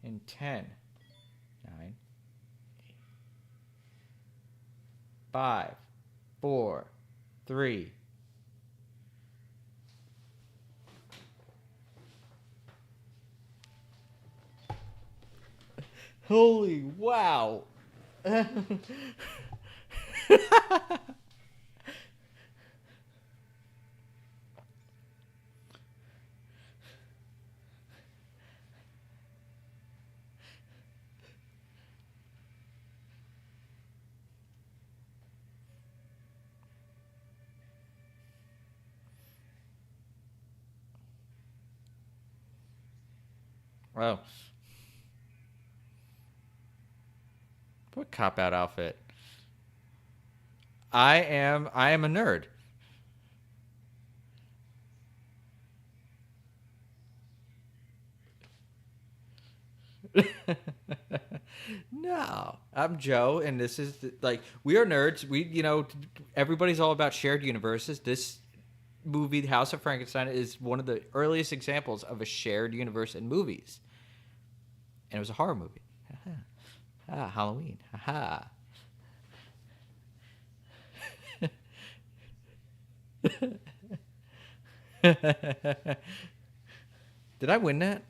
in 10, 9, 5, 4, 3. Holy wow. Oh, what cop out outfit? I am a nerd. No, I'm Joe, and this is like we are nerds. Everybody's all about shared universes. This movie, House of Frankenstein, is one of the earliest examples of a shared universe in movies, and it was a horror movie. Halloween. Ha. Did I win that?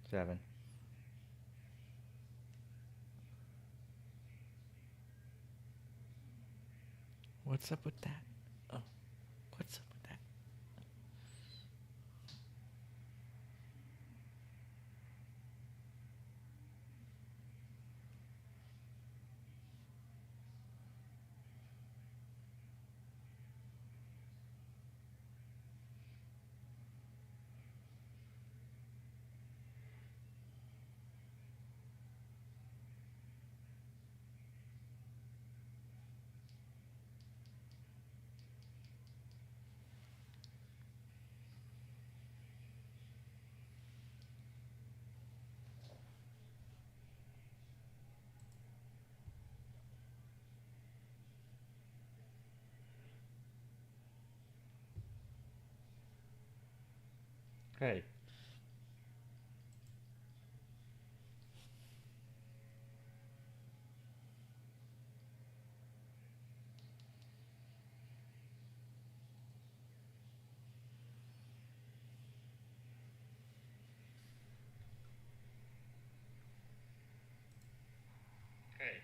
7. What's up with that? Oh, what's up with that? Hey. Hey.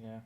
Yeah.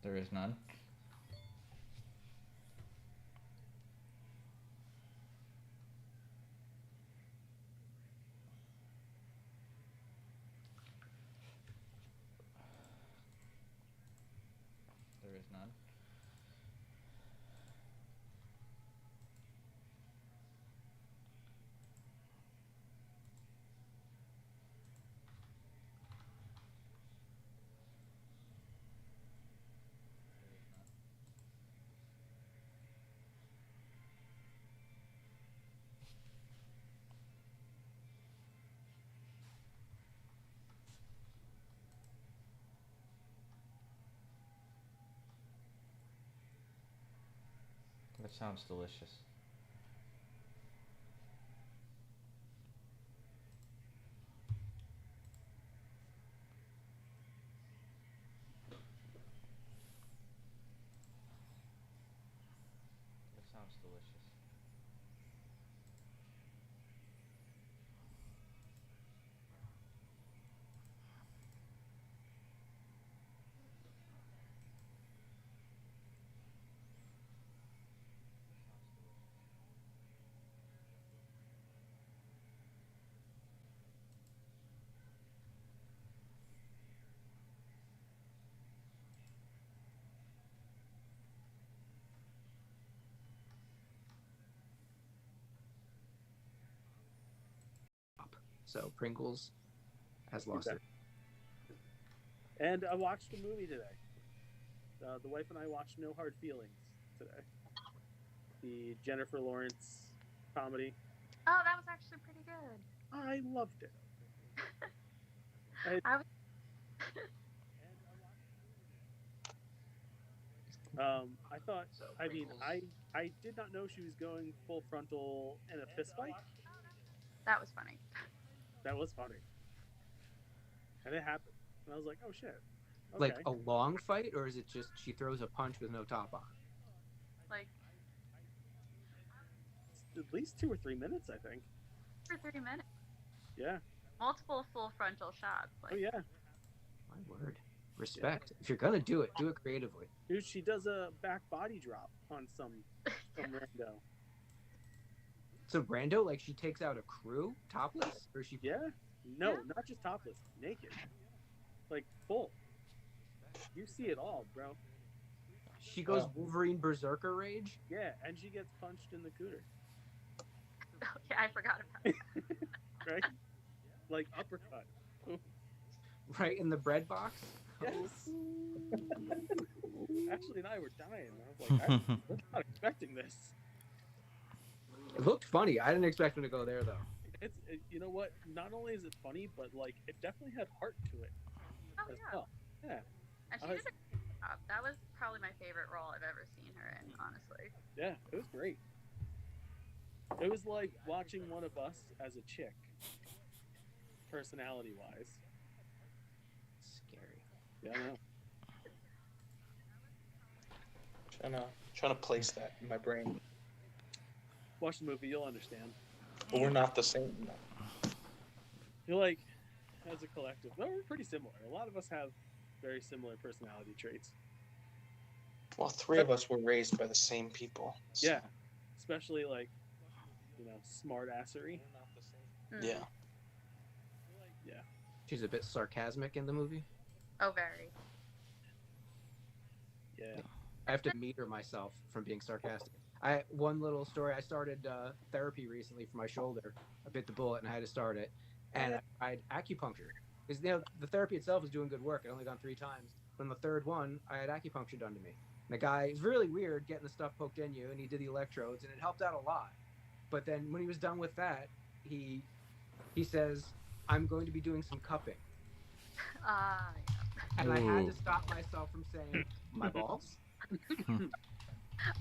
There is none. There is none. That sounds delicious. That sounds delicious. So Pringles has lost it. And I watched a movie today. The wife and I watched No Hard Feelings today. The Jennifer Lawrence comedy. Oh, that was actually pretty good. I loved it. I thought. I mean, I did not know she was going full frontal in a fist fight. That was funny. That was funny. And it happened. And I was like, oh shit. Okay. Like a long fight, or is it just she throws a punch with no top on? Like At least 2 or 3 minutes, I think. for 30 minutes. Yeah. Multiple full frontal shots. Like, Oh yeah. My word. Respect. If you're gonna do it creatively. Dude, she does a back body drop on some rando. So Brando, like she takes out a crew topless, or she? Yeah. No, Yeah. not just topless, naked. Like full. You see it all, bro. She goes Wolverine Berserker rage. Yeah, and she gets punched in the cooter. yeah, I forgot about it. Right? Like uppercut. Right in the bread box. Yes. Ashley and I were dying. I was like, I was not expecting this. It looked funny. I didn't expect him to go there though. You know what? Not only is it funny, but like it definitely had heart to it Oh, as yeah. well. Yeah. And she did a good job. That was probably my favorite role I've ever seen her in, honestly. Yeah, it was great. It was like watching one of us as a chick, personality wise. Scary. Yeah, I know. Trying to place that in my brain. Watch the movie, you'll understand. But we're not the same. You're like, as a collective, well, we're pretty similar. A lot of us have very similar personality traits. Well, 3 of us were raised by the same people. So Yeah, especially like, smart assery. Mm. Yeah. Yeah. She's a bit sarcasmic in the movie. Oh, very. Yeah. I have to meter myself from being sarcastic. One little story. I started therapy recently for my shoulder. I bit the bullet and I had to start it, and I tried acupuncture because the therapy itself was doing good work. I'd only gone 3 times. On the third one, I had acupuncture done to me. And the guy is really weird getting the stuff poked in you, and he did the electrodes, and it helped out a lot. But then when he was done with that, he says, "I'm going to be doing some cupping," Ah, and I had Ooh. to stop myself from saying my balls.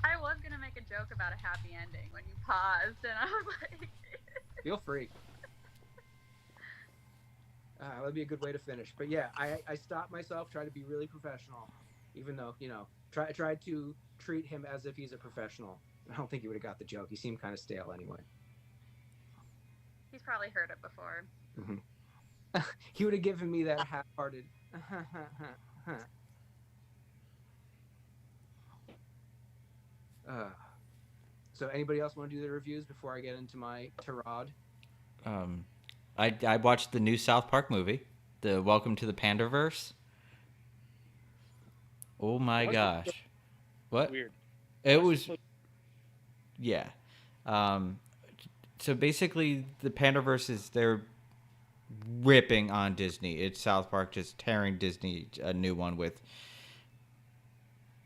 I was gonna make a joke about a happy ending when you paused, and I was like, Feel free. That'd be a good way to finish. But yeah, I stopped myself, tried to be really professional, even though, tried to treat him as if he's a professional. I don't think he would have got the joke. He seemed kind of stale anyway. he's probably heard it before. He would have given me that half-hearted. So anybody else want to do the reviews before I get into my tirade? I watched the new South Park movie, the Welcome to the Pandaverse. Oh my What? gosh. What? Weird. It was, yeah. So basically, the Pandaverse is they're ripping on Disney. It's South Park just tearing Disney a new one with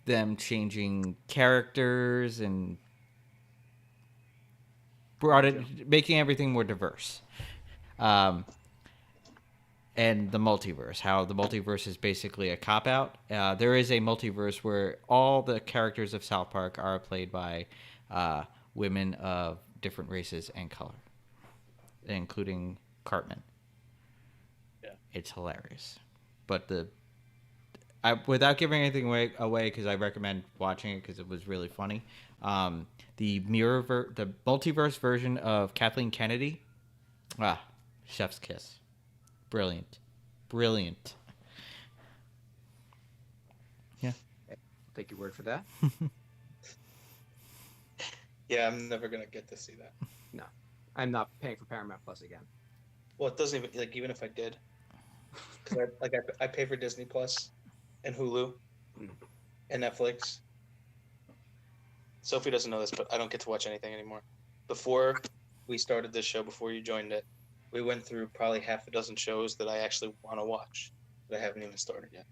them changing characters and making everything more diverse. And the multiverse, how the multiverse is basically a cop-out. There is a multiverse where all the characters of South Park are played by women of different races and color, including Cartman. Yeah. It's hilarious. But without giving anything away, because I recommend watching it because it was really funny, the multiverse version of Kathleen Kennedy, chef's kiss. Brilliant. Yeah. I'll take your word for that. Yeah, I'm never gonna get to see that. No, I'm not paying for Paramount Plus again. Well, it doesn't even even if I did, because I pay for Disney Plus and Hulu and Netflix. Sophie doesn't know this, but I don't get to watch anything anymore. Before we started this show, before you joined it, we went through probably half a dozen shows that I actually want to watch that I haven't even started yet.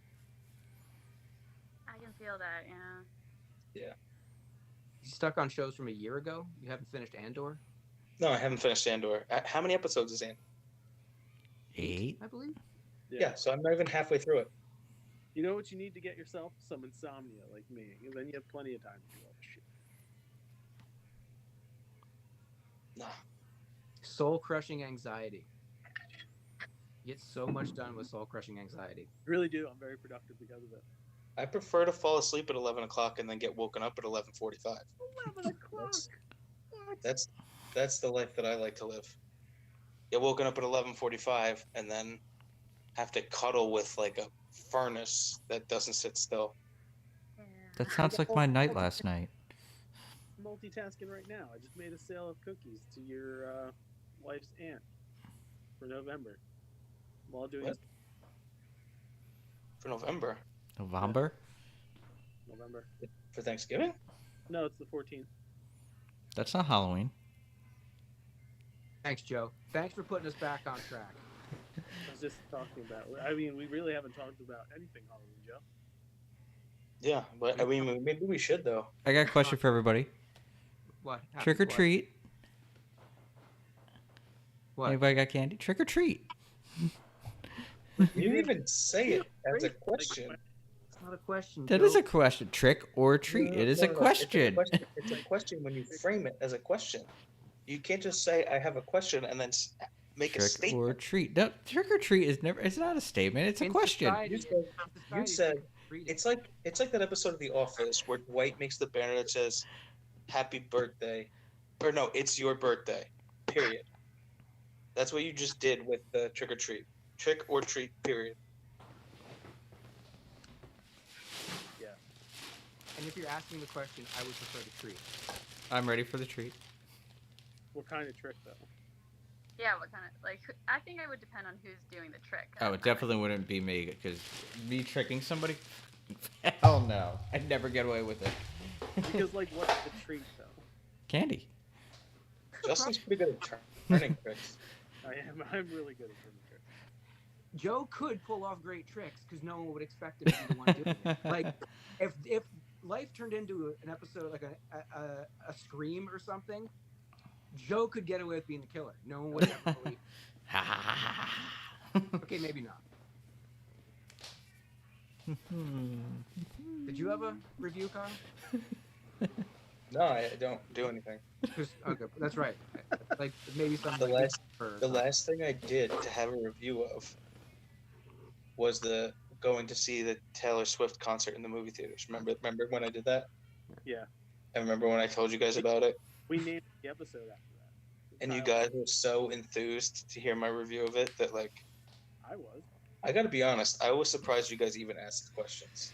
I can feel that, yeah. Yeah. You stuck on shows from a year ago? You haven't finished Andor? No, I haven't finished Andor. How many episodes is Andor? 8? I believe. Yeah, so I'm not even halfway through it. You know what you need to get yourself? Some insomnia like me. And then you have plenty of time to do all this shit. Nah. Soul-crushing anxiety. You get so much done with soul-crushing anxiety. I really do. I'm very productive because of it. I prefer to fall asleep at 11 o'clock and then get woken up at 11:45. 11 o'clock? What? That's the life that I like to live. Get woken up at 11:45 and then have to cuddle with like a furnace that doesn't sit still. Yeah. That sounds like my night last night. Multitasking right now. I just made a sale of cookies to your wife's aunt for November. While doing What? For November? November? November. For Thanksgiving? No, it's the 14th. That's not Halloween. Thanks, Joe. Thanks for putting us back on track. I was just talking about. I mean, we really haven't talked about anything Halloween, Joe. Yeah, but I mean, maybe we should though. I got a question for everybody. What? Trick or treat. What? Anybody got candy? Trick or treat. You didn't even say it as a question. It's not a question, That Joe. is a question. Trick or treat. It is a No, question. It's a question when you frame it as a question. You can't just say I have a question and then make a Trick statement. or treat. No, trick or treat is never. It's not a statement. It's a In question. society- You said it's like that episode of The Office where Dwight makes the banner that says "Happy Birthday," or no, it's your birthday. Period. That's what you just did with the trick or treat. Trick or treat. Period. And if you're asking the question, I would prefer to treat. I'm ready for the treat. What kind of trick, though? Yeah, what kind of, like, I think it would depend on who's doing the trick. Oh, it definitely wouldn't be me because me tricking somebody. Hell no. I'd never get away with it. Because like, what's the treat though? Candy. Justin's pretty good at turning tricks. I'm really good at turning tricks. Joe could pull off great tricks because no one would expect him to be the one doing it. Like, if life turned into an episode like a Scream or something, Joe could get away with being the killer. No one would ever believe. Okay, maybe not. Did you have a review, Kyle? No, I don't do anything. Okay, that's right. Like maybe The something. last thing I did to have a review of was going to see the Taylor Swift concert in the movie theaters. Remember when I did that? Yeah. I remember when I told you guys about it. We named the episode after that. And you guys were so enthused to hear my review of it that, like, I was. I gotta be honest, I was surprised you guys even asked questions.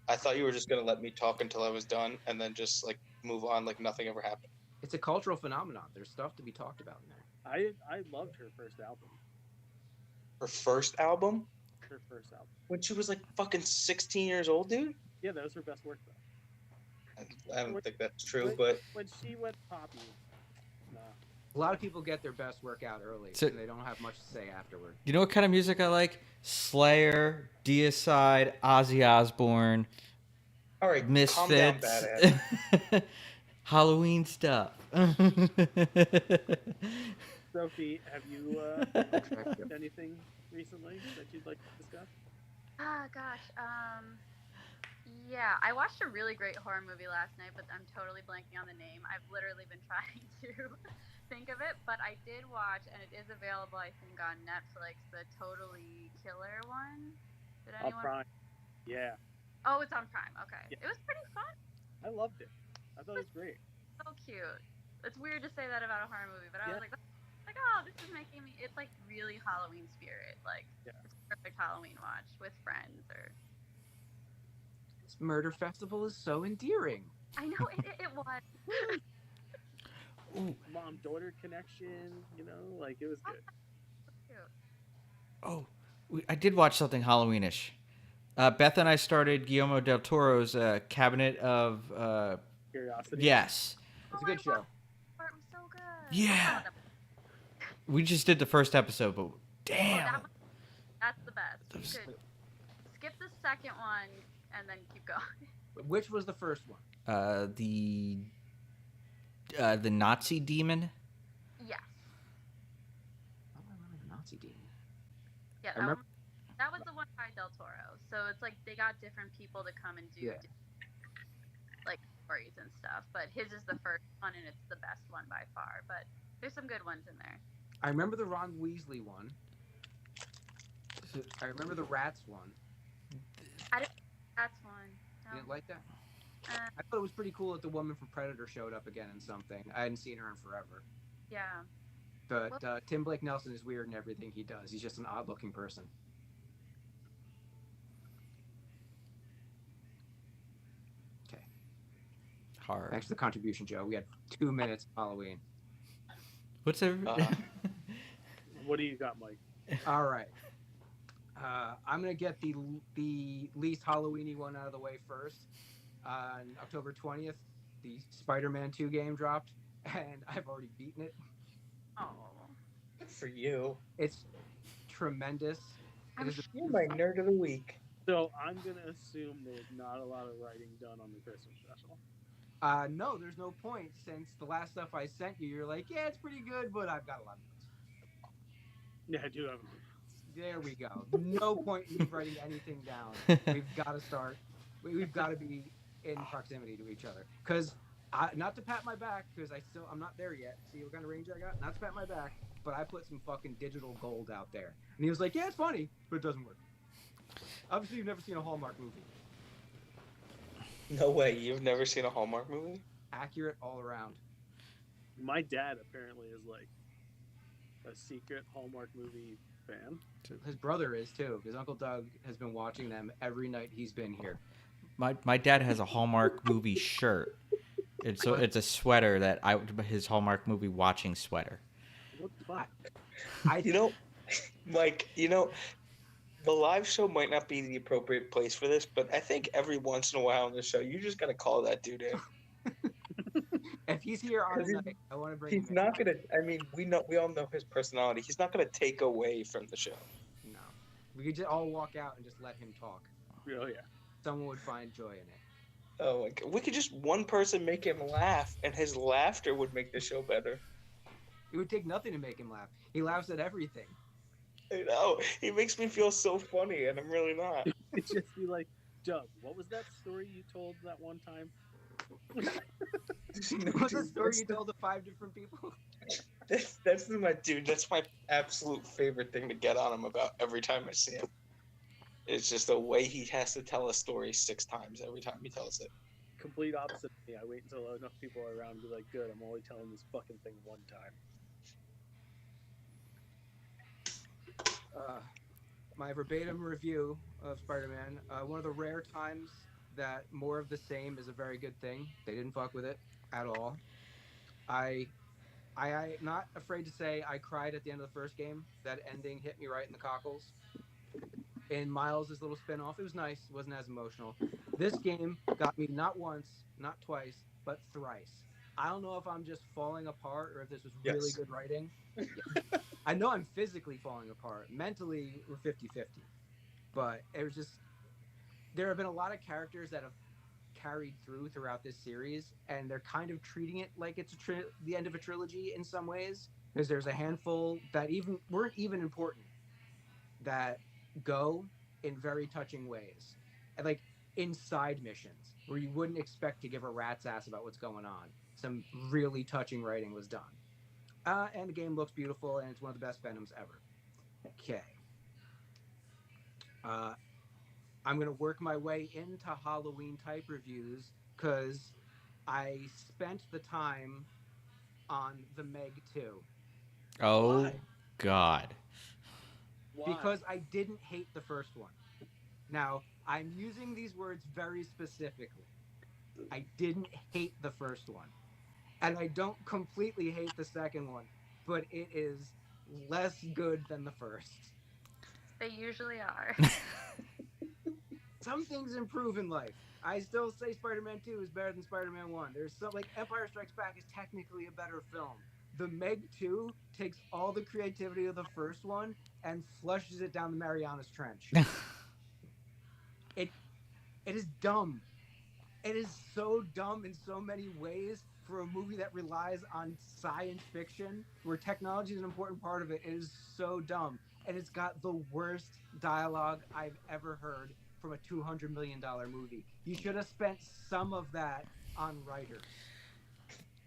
I thought you were just gonna let me talk until I was done and then just like move on like nothing ever happened. It's a cultural phenomenon. There's stuff to be talked about in there. I loved her first album. Her first album? Her first album. When she was like fucking 16 years old, dude? Yeah, that was her best work though. I don't think that's true, but When she went poppy, nah. A lot of people get their best work out early, So- and they don't have much to say afterward. You know what kind of music I like? Slayer, Deicide, Ozzy Osbourne, all right, calm down, Misfits, badass. Halloween stuff. Sophie, have you watched anything recently that you'd like to discuss? Ah, gosh. Yeah, I watched a really great horror movie last night, but I'm totally blanking on the name. I've literally been trying to think of it, but I did watch, and it is available, I think, on Netflix, the Totally Killer one. Did On anyone? Prime. Yeah, Oh, it's on Prime. Okay. Yeah. It was pretty fun. I loved it. I thought it was great. So cute. It's weird to say that about a horror movie, but I Yeah. was like, oh, this is making me. It's like really Halloween spirit. Like, Yeah. it's a perfect Halloween watch with friends or. This murder festival is so endearing. I know it was. Ooh, Mom-daughter connection, you know, like it was good. Cute. oh, I did watch something Halloweenish. Beth and I started Guillermo del Toro's Cabinet of. Curiosity. Yes. It's a good show. Part was so good. Yeah. Oh, We just did the first episode, but damn. that's the best. You Those- could skip the second one and then keep going. Which was the first one? The Nazi demon. Yes. Oh, I remember the Nazi demon. Yeah. I remember- That was the one by Del Toro. So it's like they got different people to come and do Yeah. like stories and stuff. But his is the first one and it's the best one by far. But there's some good ones in there. I remember the Ron Weasley one. I remember the Rats one. That's one. You didn't like that? Uh, I thought it was pretty cool that the woman from Predator showed up again in something. I hadn't seen her in forever. yeah. But Tim Blake Nelson is weird in everything he does. He's just an odd-looking person. Okay. Horror. Thanks for the contribution, Joe. We had 2 minutes of Halloween. What's everybody? What do you got, Mike? All right. I'm gonna get the least Halloweeny one out of the way first. On October 20th, the Spider-Man 2 game dropped, and I've already beaten it. Oh. Good for you. It's tremendous. It is You're my nerd of the week. So I'm gonna assume there's not a lot of writing done on the Christmas special. no, there's no point since the last stuff I sent you, you're like, yeah, it's pretty good, but I've got a lot of notes. Yeah, I do have. There we go. No point in me writing anything down. We've got to start. We've got to be in proximity to each other. Because, not to pat my back, because I'm not there yet. See what kind of range I got? Not to pat my back, but I put some fucking digital gold out there. And he was like, yeah, it's funny, but it doesn't work. Obviously, you've never seen a Hallmark movie. No way. You've never seen a Hallmark movie? Accurate all around. My dad apparently is like a secret Hallmark movie fan. His brother is too, because Uncle Doug has been watching them every night he's been here. My dad has a Hallmark movie shirt. It's a sweater that his Hallmark movie watching sweater. What the fuck? I You know, Mike, you know, the live show might not be the appropriate place for this, but I think every once in a while on the show, you just gotta call that dude in. If he's here on a 'Cause night, I want to bring him He's in. not gonna. I mean, we all know his personality. He's not gonna take away from the show. No, we could just all walk out and just let him talk. Oh yeah. Someone would find joy in it. Oh, my God. We could just one person make him laugh, and his laughter would make the show better. It would take nothing to make him laugh. He laughs at everything. I know. He makes me feel so funny, and I'm really not. It'd just be like, Doug, what was that story you told that one time? What's the story you told to 5 different people? That's my dude. That's my absolute favorite thing to get on him about every time I see him. It's just the way he has to tell a story 6 times every time he tells it. Complete opposite of me. I wait until enough people are around and be like, good, I'm only telling this fucking thing one time. My verbatim review of Spider-Man. One of the rare times that more of the same is a very good thing. They didn't fuck with it at all. I not afraid to say I cried at the end of the first game. That ending hit me right in the cockles. In Miles' little spin-off, it was nice. It wasn't as emotional. This game got me not once, not twice, but thrice. I don't know if I'm just falling apart or if this was really Yes. good writing. I know I'm physically falling apart. Mentally, we're 50-50. But it was just... There have been a lot of characters that have carried throughout this series, and they're kind of treating it like it's the end of a trilogy in some ways, because there's a handful that weren't even important that go in very touching ways, and like in side missions where you wouldn't expect to give a rat's ass about what's going on. Some really touching writing was done, and the game looks beautiful, and it's one of the best Venoms ever. Okay. I'm going to work my way into Halloween type reviews because I spent the time on the Meg 2. Oh, Why? God. Why? Because I didn't hate the first one. Now, I'm using these words very specifically. I didn't hate the first one. And I don't completely hate the second one, but it is less good than the first. They usually are. Some things improve in life. I still say Spider-Man 2 is better than Spider-Man 1. There's some, like, Empire Strikes Back is technically a better film. The Meg 2 takes all the creativity of the first one and flushes it down the Marianas Trench. It is dumb. It is so dumb in so many ways for a movie that relies on science fiction, where technology is an important part of it. It is so dumb. And it's got the worst dialogue I've ever heard from a $200 million movie. You should have spent some of that on writers.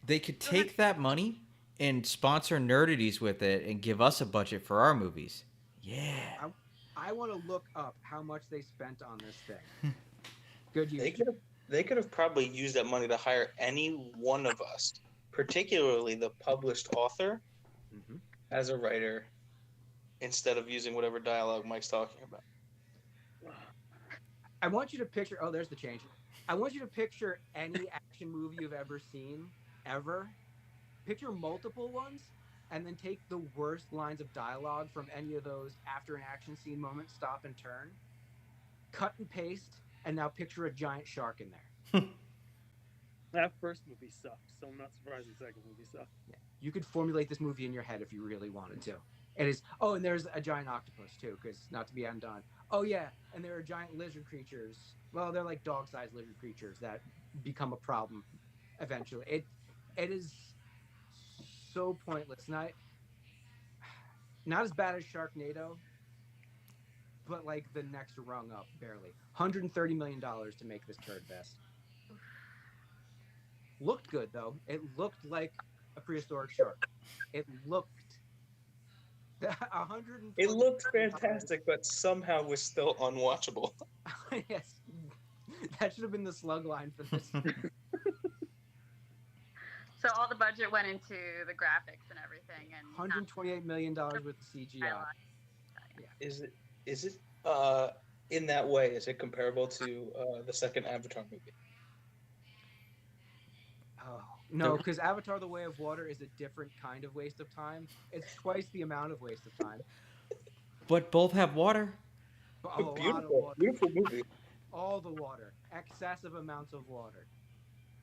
They could take that money and sponsor Nerdaties with it and give us a budget for our movies. Yeah. I want to look up how much they spent on this thing. Good use. They could have probably used that money to hire any one of us, particularly the published author, as a writer, instead of using whatever dialogue Mike's talking about. I want you to picture... Oh, there's the change. I want you to picture any action movie you've ever seen, ever. Picture multiple ones, and then take the worst lines of dialogue from any of those after an action scene moment, stop and turn, cut and paste, and now picture a giant shark in there. That first movie sucked, so I'm not surprised the second movie sucked. Yeah. You could formulate this movie in your head if you really wanted to. It is... Oh, and there's a giant octopus, too, because not to be undone. Oh, yeah, and there are giant lizard creatures. Well, they're like dog-sized lizard creatures that become a problem eventually. It is so pointless. Not as bad as Sharknado, but like the next rung up, barely. $130 million to make this turd fest. Looked good, though. It looked like a prehistoric shark. It looked... It looked fantastic, but somehow was still unwatchable. Yes. That should have been the slug line for this. So all the budget went into the graphics and everything, and $128 million with the CGI. Yeah. Is it in that way? Is it comparable to the second Avatar movie? Oh, no, because Avatar: The Way of Water is a different kind of waste of time. It's twice the amount of waste of time. But both have water. A lot of Beautiful, water. beautiful movie. All the water. Excessive amounts of water.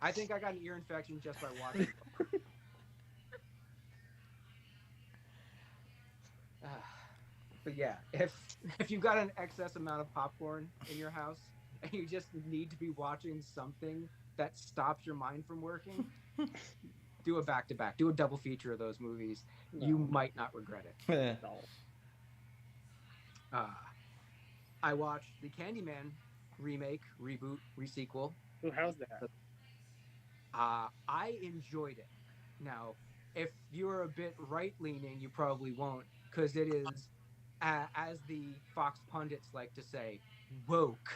I think I got an ear infection just by watching it. But yeah, if you've got an excess amount of popcorn in your house and you just need to be watching something that stops your mind from working, do a back-to-back. Do a double feature of those movies. No. You might not regret it. No. I watched the Candyman remake, reboot, resequel. Ooh, how's that? I enjoyed it. Now, if you're a bit right-leaning, you probably won't, because it is, as the Fox pundits like to say, woke.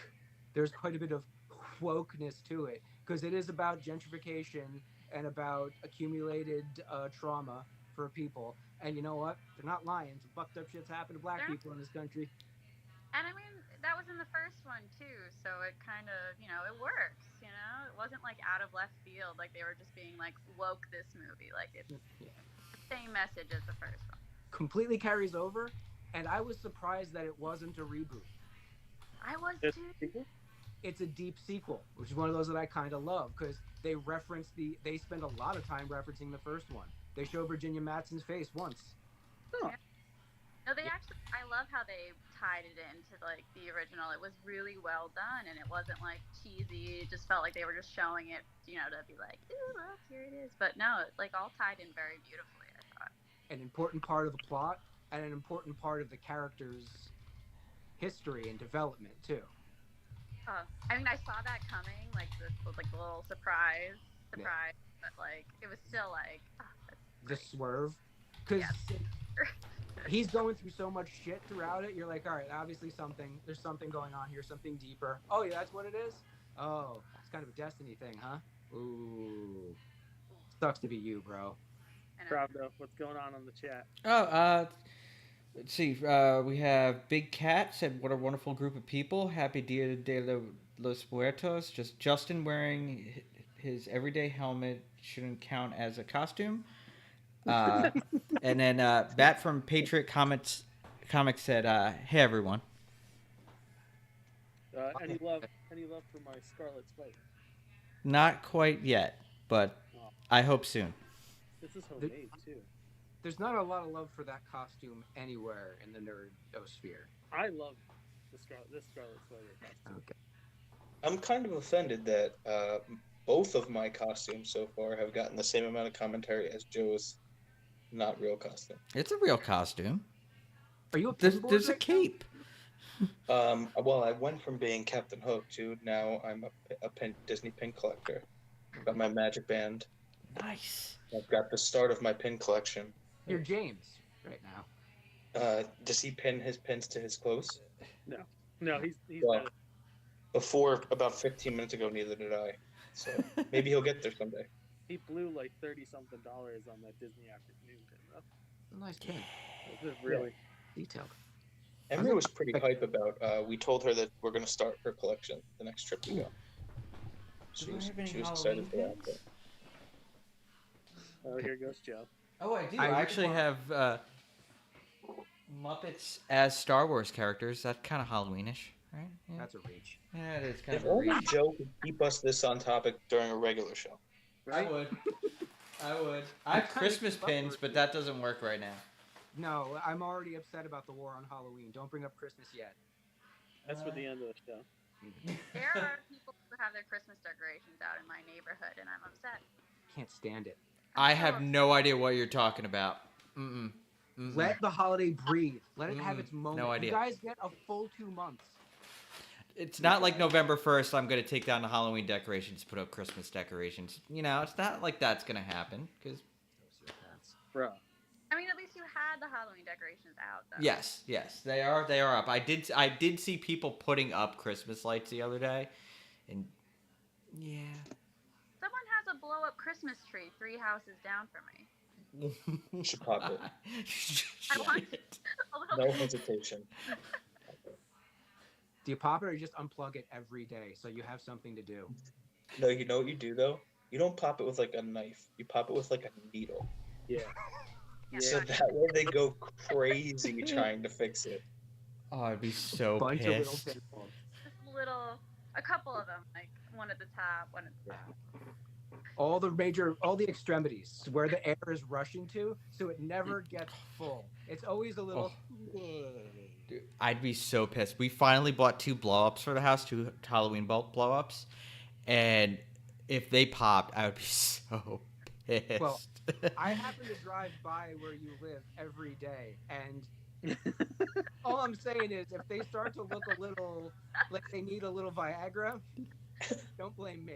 There's quite a bit of wokeness to it, because it is about gentrification and about accumulated trauma for people. And you know what? They're not lying. Some fucked up shit's happened to black people in this country. And I mean, that was in the first one too, so it kind of, it works, It wasn't like out of left field, like they were just being like woke this movie, like it's the same message as the first one. Completely carries over, and I was surprised that it wasn't a reboot. I was It's too. sequel? It's a deep sequel, which is one of those that I kind of love, because they spend a lot of time referencing the first one. They show Virginia Madsen's face once. Oh. No, I love how they tied it into like the original. It was really well done, and it wasn't like cheesy. It just felt like they were just showing it, to be like, ooh, look, here it is. But no, it like all tied in very beautifully, I thought. An important part of the plot and an important part of the character's history and development too. I mean, I saw that coming, like the little surprise, but like it was still like The swerve, because he's going through so much shit throughout it. You're like, all right, obviously there's something going on here, something deeper. Oh yeah, that's what it is. Oh, it's kind of a destiny thing, huh? Ooh, sucks to be you, bro. Pravda, what's going on the chat? Let's see. We have Big Cat said, "What a wonderful group of people. Happy Dia de los Muertos." Just Justin wearing his everyday helmet shouldn't count as a costume. And then Bat from Patriot Comics said, "Hey everyone." Any love for my Scarlet Spider? Not quite yet, but I hope soon. This is homemade too. There's not a lot of love for that costume anywhere in the nerdosphere. I love this Scarlet Spider costume. Okay. I'm kind of offended that both of my costumes so far have gotten the same amount of commentary as Joe's not real costume. It's a real costume. Are you a There's a cape. Well, I went from being Captain Hook to now I'm a Disney pin collector. I've got my magic band. Nice. I've got the start of my pin collection. You're James right now. Does he pin his pins to his clothes? No, he's Well, not. Before about 15 minutes ago, neither did I. So maybe he'll get there someday. He blew like $30-something on that Disney afternoon pin though. It's a nice pin. This is really Detailed. Emery was pretty hype about. We told her that we're going to start her collection the next trip we go. She was excited for that. But... Oh, here goes Joe. Oh, I do. I I actually have Muppets as Star Wars characters. That's kind of Halloweenish, right? Yeah. That's a reach. Yeah, it is kind If of a only reach. Joe could keep us this on topic during a regular show. I would. I have Christmas pins, but that doesn't work right now. No, I'm already upset about the war on Halloween. Don't bring up Christmas yet. That's for the end of the show. There are people who have their Christmas decorations out in my neighborhood, and I'm upset. Can't stand it. I have no idea what you're talking about. Mm-mm. Mm-mm. Let the holiday breathe. Let it have its moment. No idea. You guys get a full 2 months. It's not like November 1st I'm going to take down the Halloween decorations, put up Christmas decorations. It's not like that's going to happen. Cause... Bro. I mean, at least you had the Halloween decorations out, though. Yes, they are up. I did see people putting up Christmas lights the other day, and yeah. Someone has a blow-up Christmas tree 3 houses down from me. You should pop it. I want Shit. a little No hesitation. Do you pop it or you just unplug it every day so you have something to do? No, you know what you do though? You don't pop it with like a knife. You pop it with like a needle. Yeah. Yeah, So that way they go crazy trying to fix it. Oh, I'd be so Bunch of little pissed. pinballs. Just a couple of them, like one at the top, one at the bottom. All the extremities where the air is rushing to, so it never gets full. It's always a little. Dude, I'd be so pissed. We finally bought 2 blow-ups for the house, 2 Halloween blow-ups, and if they popped, I would be so pissed. Well, I happen to drive by where you live every day, and all I'm saying is, if they start to look a little like they need a little Viagra, don't blame me.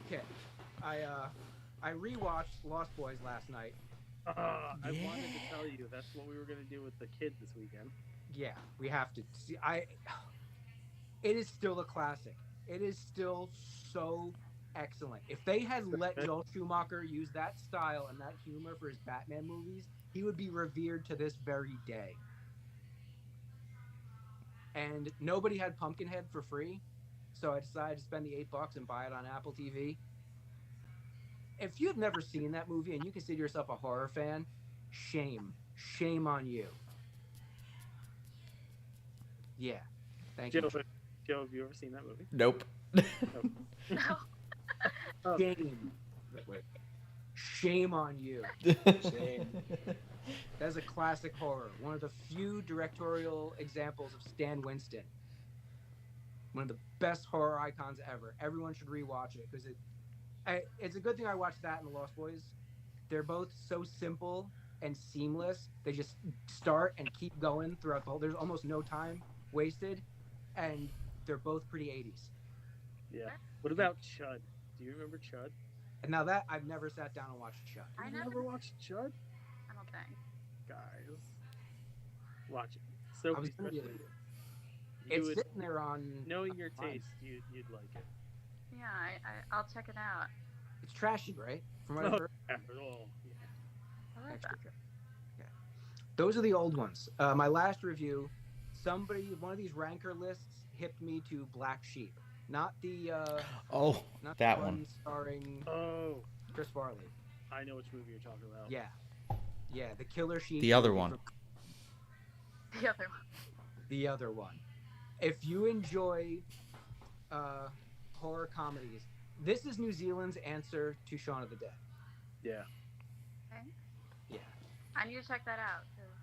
Okay, I rewatched Lost Boys last night. I wanted to tell you that's what we were gonna do with the kids this weekend. Yeah, we have to see. It is still a classic. It is still so excellent. If they had let Joel Schumacher use that style and that humor for his Batman movies, he would be revered to this very day. And nobody had Pumpkinhead for free, so I decided to spend the $8 and buy it on Apple TV. If you've never seen that movie and you consider yourself a horror fan, shame on you. Yeah, thank you. Joe, have you ever seen that movie? Nope. No. Shame on you. Shame. That's a classic horror. One of the few directorial examples of Stan Winston. One of the best horror icons ever. Everyone should rewatch it because it's a good thing I watched that and The Lost Boys. They're both so simple and seamless. They just start and keep going throughout the whole. There's almost no time wasted, and they're both pretty 80s. Yeah. What about Chud? Do you remember Chud? And now that I've never sat down and watched Chud. I You never never watched Chud? I don't think. Guys, watch it. So I was gonna you get it. It's would, sitting there on. knowing your on taste, you'd like it. Yeah, I'll check it out. It's trashy, right? From what I've No, heard. after all. Yeah. I like Extra that. trash. Yeah. Those are the old ones. My last review, one of these ranker lists hipped me to Black Sheep, not the Oh, not that the one. starring Oh, Chris Farley. I know which movie you're talking about. Yeah, the Killer Sheep. The other one. The other one. The other one. If you enjoy horror comedies, this is New Zealand's answer to Shaun of the Dead. Yeah. Okay. Yeah. I need to check that out. 'Cause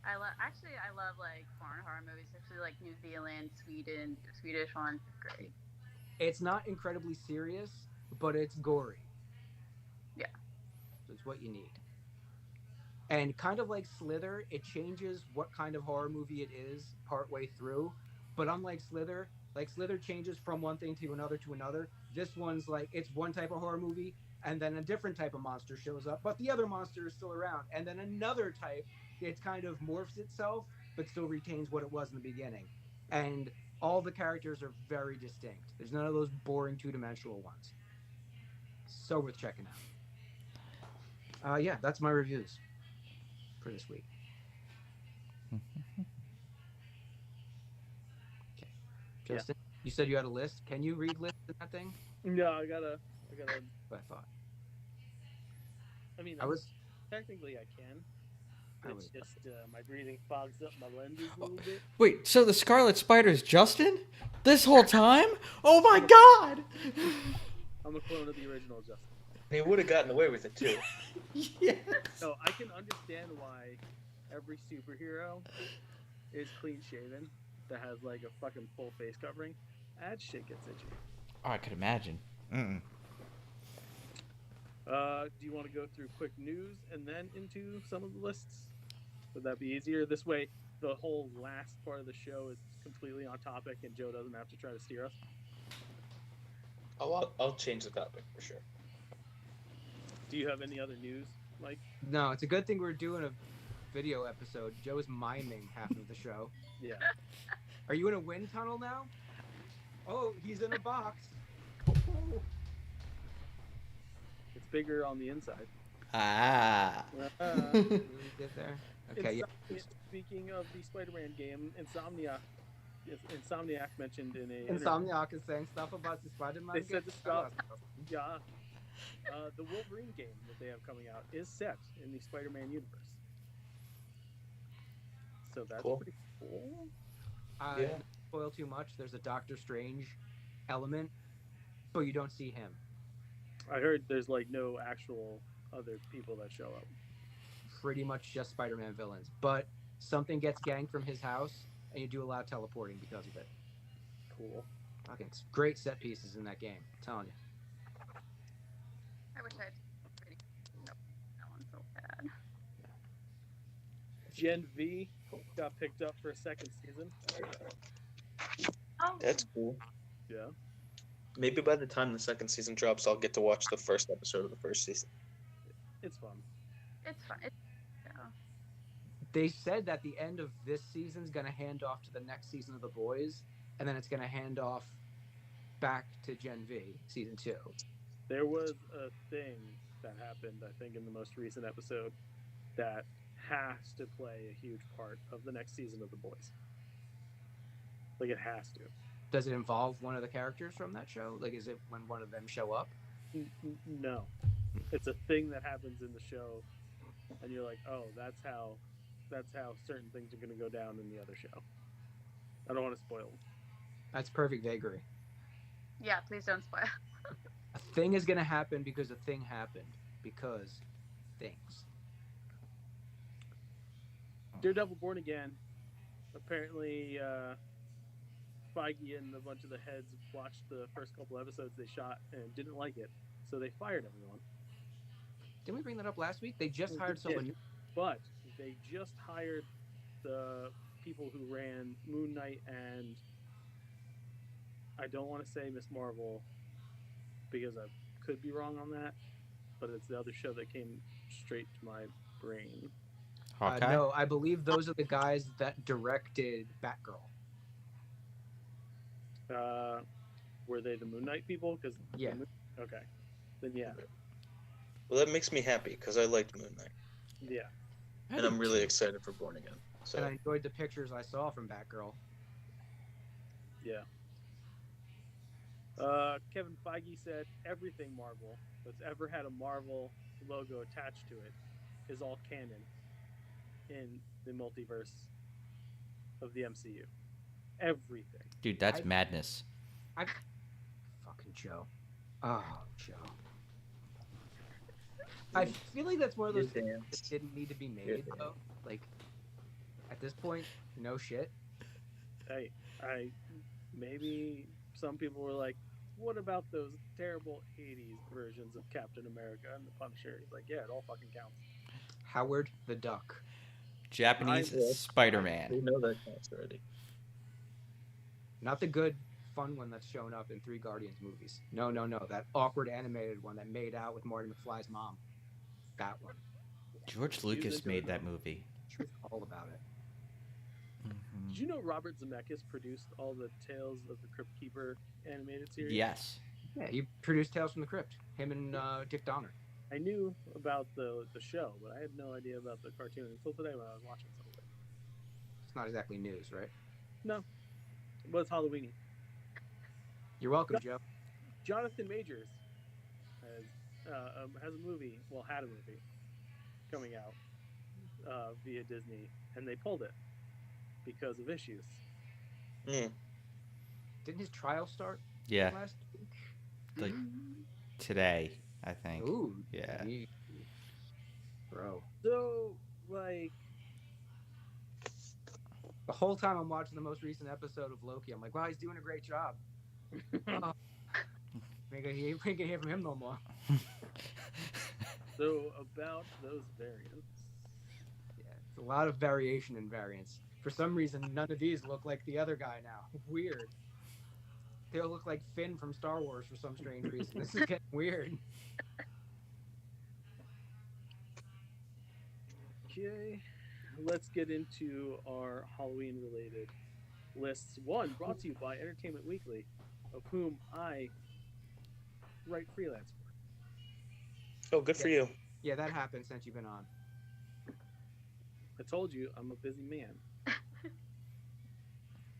I love like foreign horror movies, especially like New Zealand, Sweden, Swedish ones. Great. It's not incredibly serious, but it's gory. Yeah. So it's what you need. And kind of like Slither, it changes what kind of horror movie it is partway through. But unlike Slither, changes from one thing to another. This one's like, it's one type of horror movie, and then a different type of monster shows up, but the other monster is still around. And then another type, it kind of morphs itself, but still retains what it was in the beginning. And all the characters are very distinct. There's none of those boring two-dimensional ones. So worth checking out. Yeah, that's my reviews for this week. Okay. Justin, you said you had a list. Can you read lists in that thing? No, I gotta. What I thought. I mean, technically I can. It's just my breathing fogs up my lenses a little bit. Wait, so the Scarlet Spider's Justin? This whole time? Oh my god! I'm a clone of the original Justin. They would have gotten away with it too. Yes. So I can understand why every superhero is clean shaven that has like a fucking full face covering. That shit gets itchy. Oh, I could imagine. Mm-mm. Do you want to go through quick news and then into some of the lists? Would that be easier? This way, the whole last part of the show is completely on topic, and Joe doesn't have to try to steer us. I'll change the topic for sure. Do you have any other news, Mike? No, it's a good thing we're doing a video episode. Joe's miming half of the show. Yeah. Are you in a wind tunnel now? Oh, he's in a box. It's bigger on the inside. Ah. Really did there? Okay, yeah. Speaking of the Spider-Man game, Insomniac mentioned in a Insomniac is saying stuff about the Spider-Man They game. said the stuff. The Wolverine game that they have coming out is set in the Spider-Man universe. So that's Cool. pretty cool. Yeah. Not to spoil too much. There's a Doctor Strange element, but you don't see him. I heard there's like no actual other people that show up. Pretty much just Spider-Man villains. But something gets ganked from his house, and you do a lot of teleporting because of it. Cool. Fucking great set pieces in that game. I'm telling you. I wish I had. Nope, that one's so bad. Gen V got picked up for a second season. Oh, That's cool. Yeah. Maybe by the time the second season drops, I'll get to watch the first episode of the first season. It's fun. it's fun. Yeah. They said that the end of this season's going to hand off to the next season of The Boys, and then it's going to hand off back to Gen V, season 2. There was a thing that happened, I think, in the most recent episode that has to play a huge part of the next season of The Boys. Like, it has to. Does it involve one of the characters from that show? Like, is it when one of them show up? No. It's a thing that happens in the show, and you're like, oh, that's how certain things are going to go down in the other show. I don't want to spoil them. That's perfect vagary. Yeah, please don't spoil. A thing is going to happen because a thing happened. Because things. Daredevil Born Again. Apparently, Feige and a bunch of the heads watched the first couple episodes they shot and didn't like it, so they fired everyone. Didn't we bring that up last week? They just We hired did. someone new. But they just hired the people who ran Moon Knight and I don't want to say Miss Marvel because I could be wrong on that, but it's the other show that came straight to my brain. Hawkeye? No, I believe those are the guys that directed Batgirl. Were they the Moon Knight people? Because Yeah. Okay, then yeah, Well, that makes me happy because I liked Moon Knight, yeah. and I'm really excited for Born Again. So And I enjoyed the pictures I saw from Batgirl. Yeah. Kevin Feige said everything Marvel that's ever had a Marvel logo attached to it is all canon in the multiverse of the MCU. Everything. Dude, that's I- madness. Fucking Joe. Oh, Joe. I feel like that's one of those things that didn't need to be made, though. Like, at this point, no shit. Hey, maybe some people were like, what about those terrible 80s versions of Captain America and the Punisher? He's like, yeah, it all fucking counts. Howard the Duck. Japanese I- Spider-Man. we know that counts already. Not the good, fun one that's shown up in 3 Guardians movies. No. That awkward animated one that made out with Marty McFly's mom. That one. George Lucas made that movie. Truth all about it. Did you know Robert Zemeckis produced all the Tales of the Crypt Keeper animated series? Yes. Yeah, he produced Tales from the Crypt. Him and Dick Donner. I knew about the show, but I had no idea about the cartoon until today when I was watching some of it. It's not exactly news, right? But it's Halloweeny. You're welcome, Joe. Jonathan Majors has a movie, well, had a movie coming out via Disney, and they pulled it because of issues. Mm. Didn't his trial start Yeah. last week? Like today, I think. Ooh. Yeah. Bro. So, like, The whole time I'm watching the most recent episode of Loki, I'm like, wow, he's doing a great job. Oh, we ain't gonna hear from him no more. so about those variants. Yeah, it's a lot of variation in variants. For some reason, none of these look like the other guy now. Weird. They all look like Finn from Star Wars for some strange reason. This is getting weird. Okay, let's get into our Halloween-related lists. One brought to you by Entertainment Weekly, of whom I write freelance for. Oh, good for you. Yeah, that happened since you've been on. I told you I'm a busy man.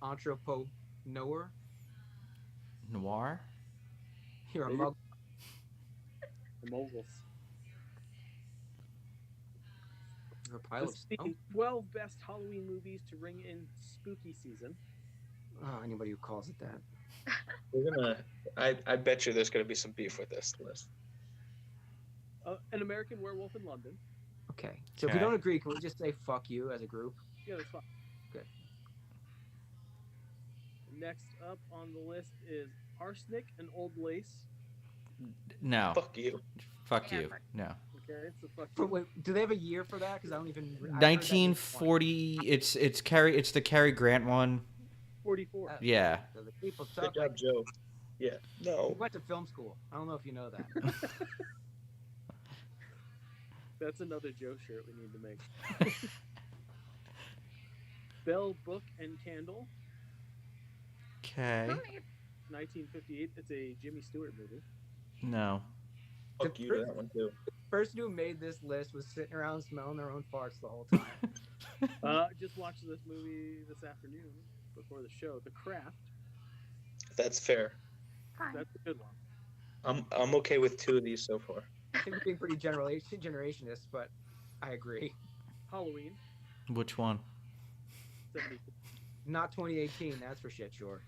Entrepreneur. Noir? You're a Maybe. mug. The moguls. A pile The of snow. 12 best Halloween movies to ring in spooky season. Oh, anybody who calls it that. We're gonna. I bet you there's gonna be some beef with this list. An American Werewolf in London. Okay. So if we Okay. don't agree, can we just say fuck you as a group? Yeah, that's fine. Good. Next up on the list is Arsenic and Old Lace. No. Fuck you. Fuck Yeah, you. fuck No. Okay, so fuck But you. wait, do they have a year for that? Because I don't even. I heard that was 1940. It's the Cary Grant one. 44. one. Yeah. So the people Good talk job, like Joe. Yeah. we No. went to film school. I don't know if you know that. That's another Joe shirt we need to make. Bell, Book, and Candle, Okay. 1958. It's a Jimmy Stewart movie. No. Fuck you to that one too. Person who made this list was sitting around smelling their own farts the whole time. Just watched this movie this afternoon before the show, The Craft. That's fair. Fine. That's a good one. I'm okay with 2 of these so far. I think we're being pretty generationist, but I agree. Halloween, Which one? 70. Not 2018, that's for shit sure.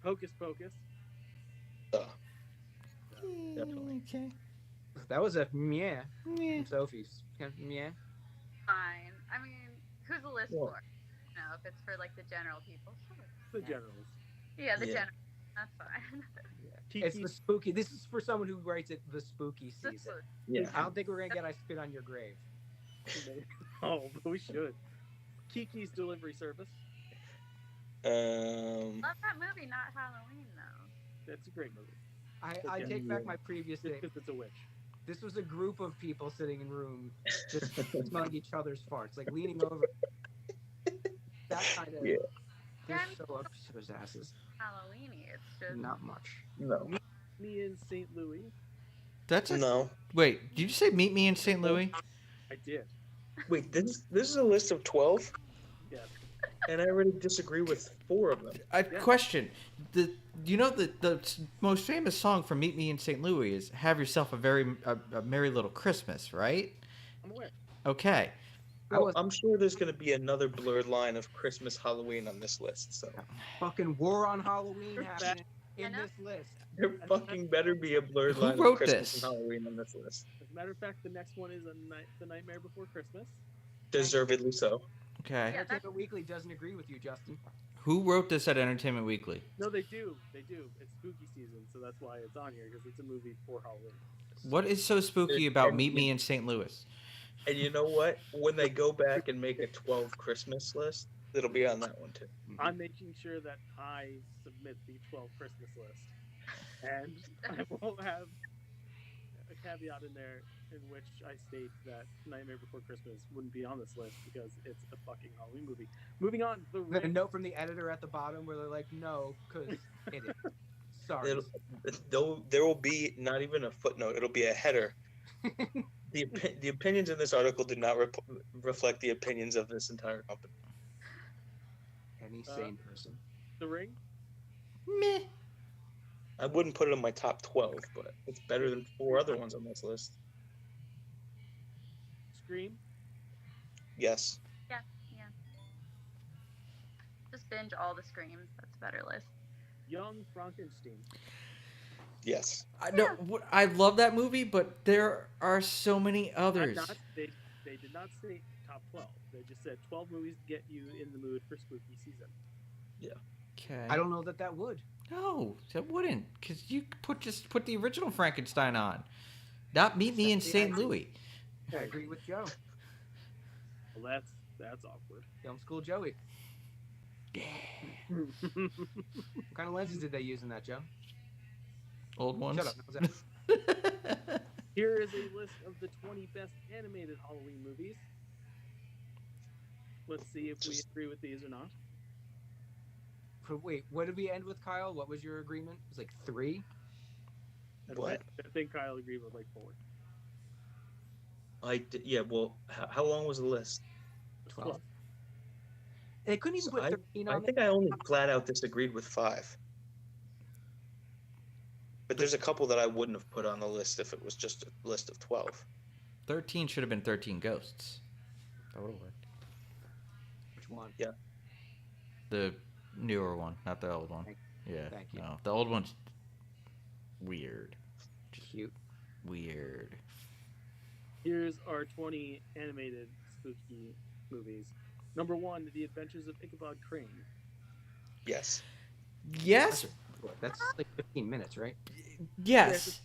Hocus Pocus. Definitely. Okay. That was a meh Yeah. from Sophie's. Meh. Fine. I mean, who's the list Well- for? No, if it's for like the general people, sure. The Yeah. Generals. Yeah, the Yeah. general. That's fine. It's the spooky. This is for someone who writes it the spooky The season. food. Yeah. I don't think we're gonna get I spit on your grave. Oh, but we should. Kiki's Delivery Service. Um. Love that movie, not Halloween though. That's a great movie. I Yeah. take back my previous Just thing. because it's a witch. This was a group of people sitting in a room, just smelling each other's farts, like leaning over. That kind of. Yeah. They're Yeah, so up to his asses. Halloweeny. It's just Not much. No. Me in St. Louis. That's a. No. Wait. Did you say meet me in St. Louis? I did. Wait. This is a list of 12, Yes. and I already disagree with 4 of them. Yeah. Question. The most famous song from Meet Me in St. Louis is "Have Yourself a Merry Little Christmas," right? I'm aware. Okay. Well, I'm sure there's going to be another blurred line of Christmas, Halloween on this list. So Fucking war on Halloween That- happening in I know. this list. there fucking better be a blurred Who line wrote of Christmas this? and Halloween on this list. As a matter of fact, the next one is The Nightmare Before Christmas. Deservedly so. Okay. Yeah, Entertainment Weekly doesn't agree with you, Justin. Who wrote this at Entertainment Weekly? No, they do. They do. It's spooky season, so that's why it's on here, because it's a movie for Halloween. What is so spooky about Meet Me in St. Louis? And you know what? When they go back and make a 12 Christmas list, it'll be on that one too. I'm making sure that I submit the 12 Christmas list. And I will have a caveat in there in which I state that Nightmare Before Christmas wouldn't be on this list because it's a fucking Halloween movie. Moving on, The Then a Ring. note from the editor at the bottom where they're like, no, because it is. Sorry. There will be not even a footnote. It'll be a header. The opinions in this article do not reflect the opinions of this entire company. Any sane person. The Ring. Meh. I wouldn't put it in my top 12, but it's better than 4 other ones on this list. Scream. Yes. yeah. Just binge all the screams. That's a better list. Young Frankenstein. Yes. I love that movie, but there are so many others. They did not say top 12. They just said 12 movies to get you in the mood for spooky season. Okay. I don't know that would. No, that wouldn't, because you just put the original Frankenstein on, not Meet Me in St. Louis. I agree with Joe. Well, that's awkward. Film School Joey. What kind of lenses did they use in that, Joe? Old ones. Shut up. That was it. Here is a list of the 20 best animated Halloween movies. Let's see if we agree with these or not. Wait, what did we end with, Kyle? What was your agreement? It was like 3? What? I think Kyle agreed with like 4. Yeah. Well, how long was the list? 12. They couldn't even So put 13 I on think I only flat out disagreed with 5. But there's a couple that I wouldn't have put on the list if it was just a list of 12. 13 should have been 13 Ghosts. That would have worked. Which one? Yeah. The newer one, not the old one. Thank- Yeah. thank you. No, the old one's weird. Cute. Weird. Here's our 20 animated spooky movies. Number 1, The Adventures of Ichabod Crane. Yes. Yes. That's like 15 minutes, right? Yes.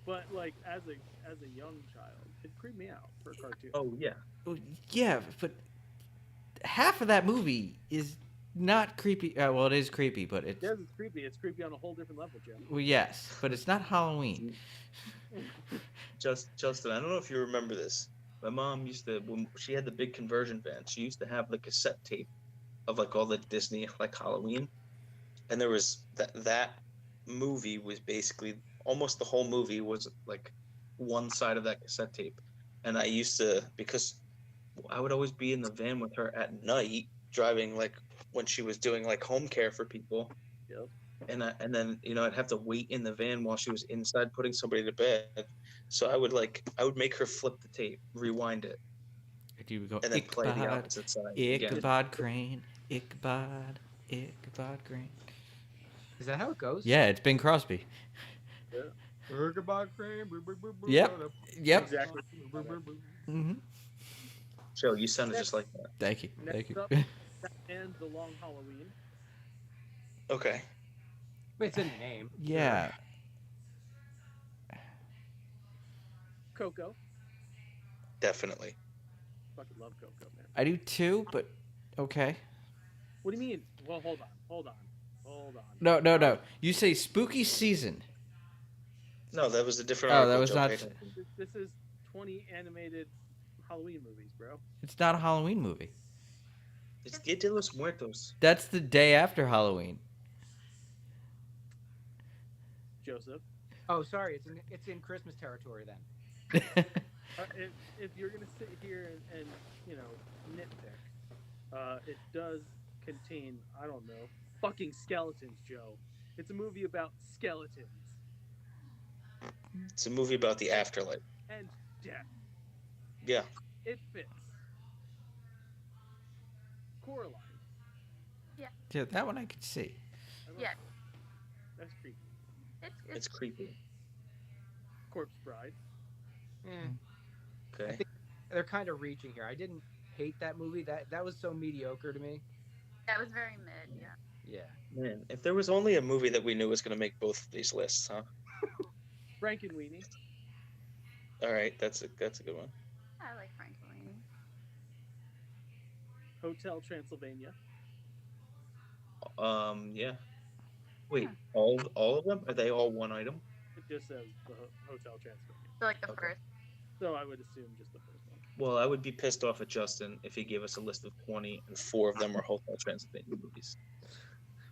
But like as a young child, it creeped me out for a cartoon. Oh yeah. Yeah, but half of that movie is not creepy. Well, it is creepy, but it's Yes, it's creepy. It's creepy on a whole different level, Joe. well, yes, but it's not Halloween. Justin, I don't know if you remember this. My mom used to, when she had the big conversion van, she used to have the cassette tape of like all the Disney like Halloween, and there was that movie was basically almost the whole movie was like one side of that cassette tape, and I used to, because I would always be in the van with her at night driving, like when she was doing like home care for people. Yep. And then I'd have to wait in the van while she was inside putting somebody to bed. So I would make her flip the tape, rewind it, You go and then play the Ichabod, opposite side again. Ichabod Crane, Ichabod Crane. Is that how it goes? Yeah, it's Bing Crosby. Ichabod Crane. Yep. Yep. Exactly. hmm Joe, you sounded just like that. Thank you. Next Thank you. up, and The Long Halloween. Okay. But it's in the name. Yeah. Coco. Definitely. Fucking love Coco, man. I do too, but okay. What do you mean? Well, hold on. No. You say spooky season. No, that was a different Oh, article. that was Joe, not- pay attention. This is 20 animated Halloween movies, bro. It's not a Halloween movie. It's Dia de los Muertos. That's the day after Halloween. Joseph. Oh, sorry. It's in Christmas territory then. If you're gonna sit here and nitpick, it does contain, I don't know, fucking skeletons, Joe. It's a movie about skeletons It's a movie about the afterlife. and death. Yeah. It fits. Coraline. Yeah, that one I could see. I love Yeah. it. That's creepy. It's creepy. Corpse Bride. Eh, Okay. they're kind of reaching here. I didn't hate that movie. That was so mediocre to me. That was very mid, yeah. Yeah. Man, if there was only a movie that we knew was going to make both of these lists, huh? Frankenweenie. All right, that's a good one. I like Frankenweenie. Hotel Transylvania. Yeah. Wait, all of them? Are they all one item? It just says the Hotel Transylvania. So like the Okay. first. So I would assume just the first one. Well, I would be pissed off at Justin if he gave us a list of 20 and 4 of them are Hotel Transylvania movies.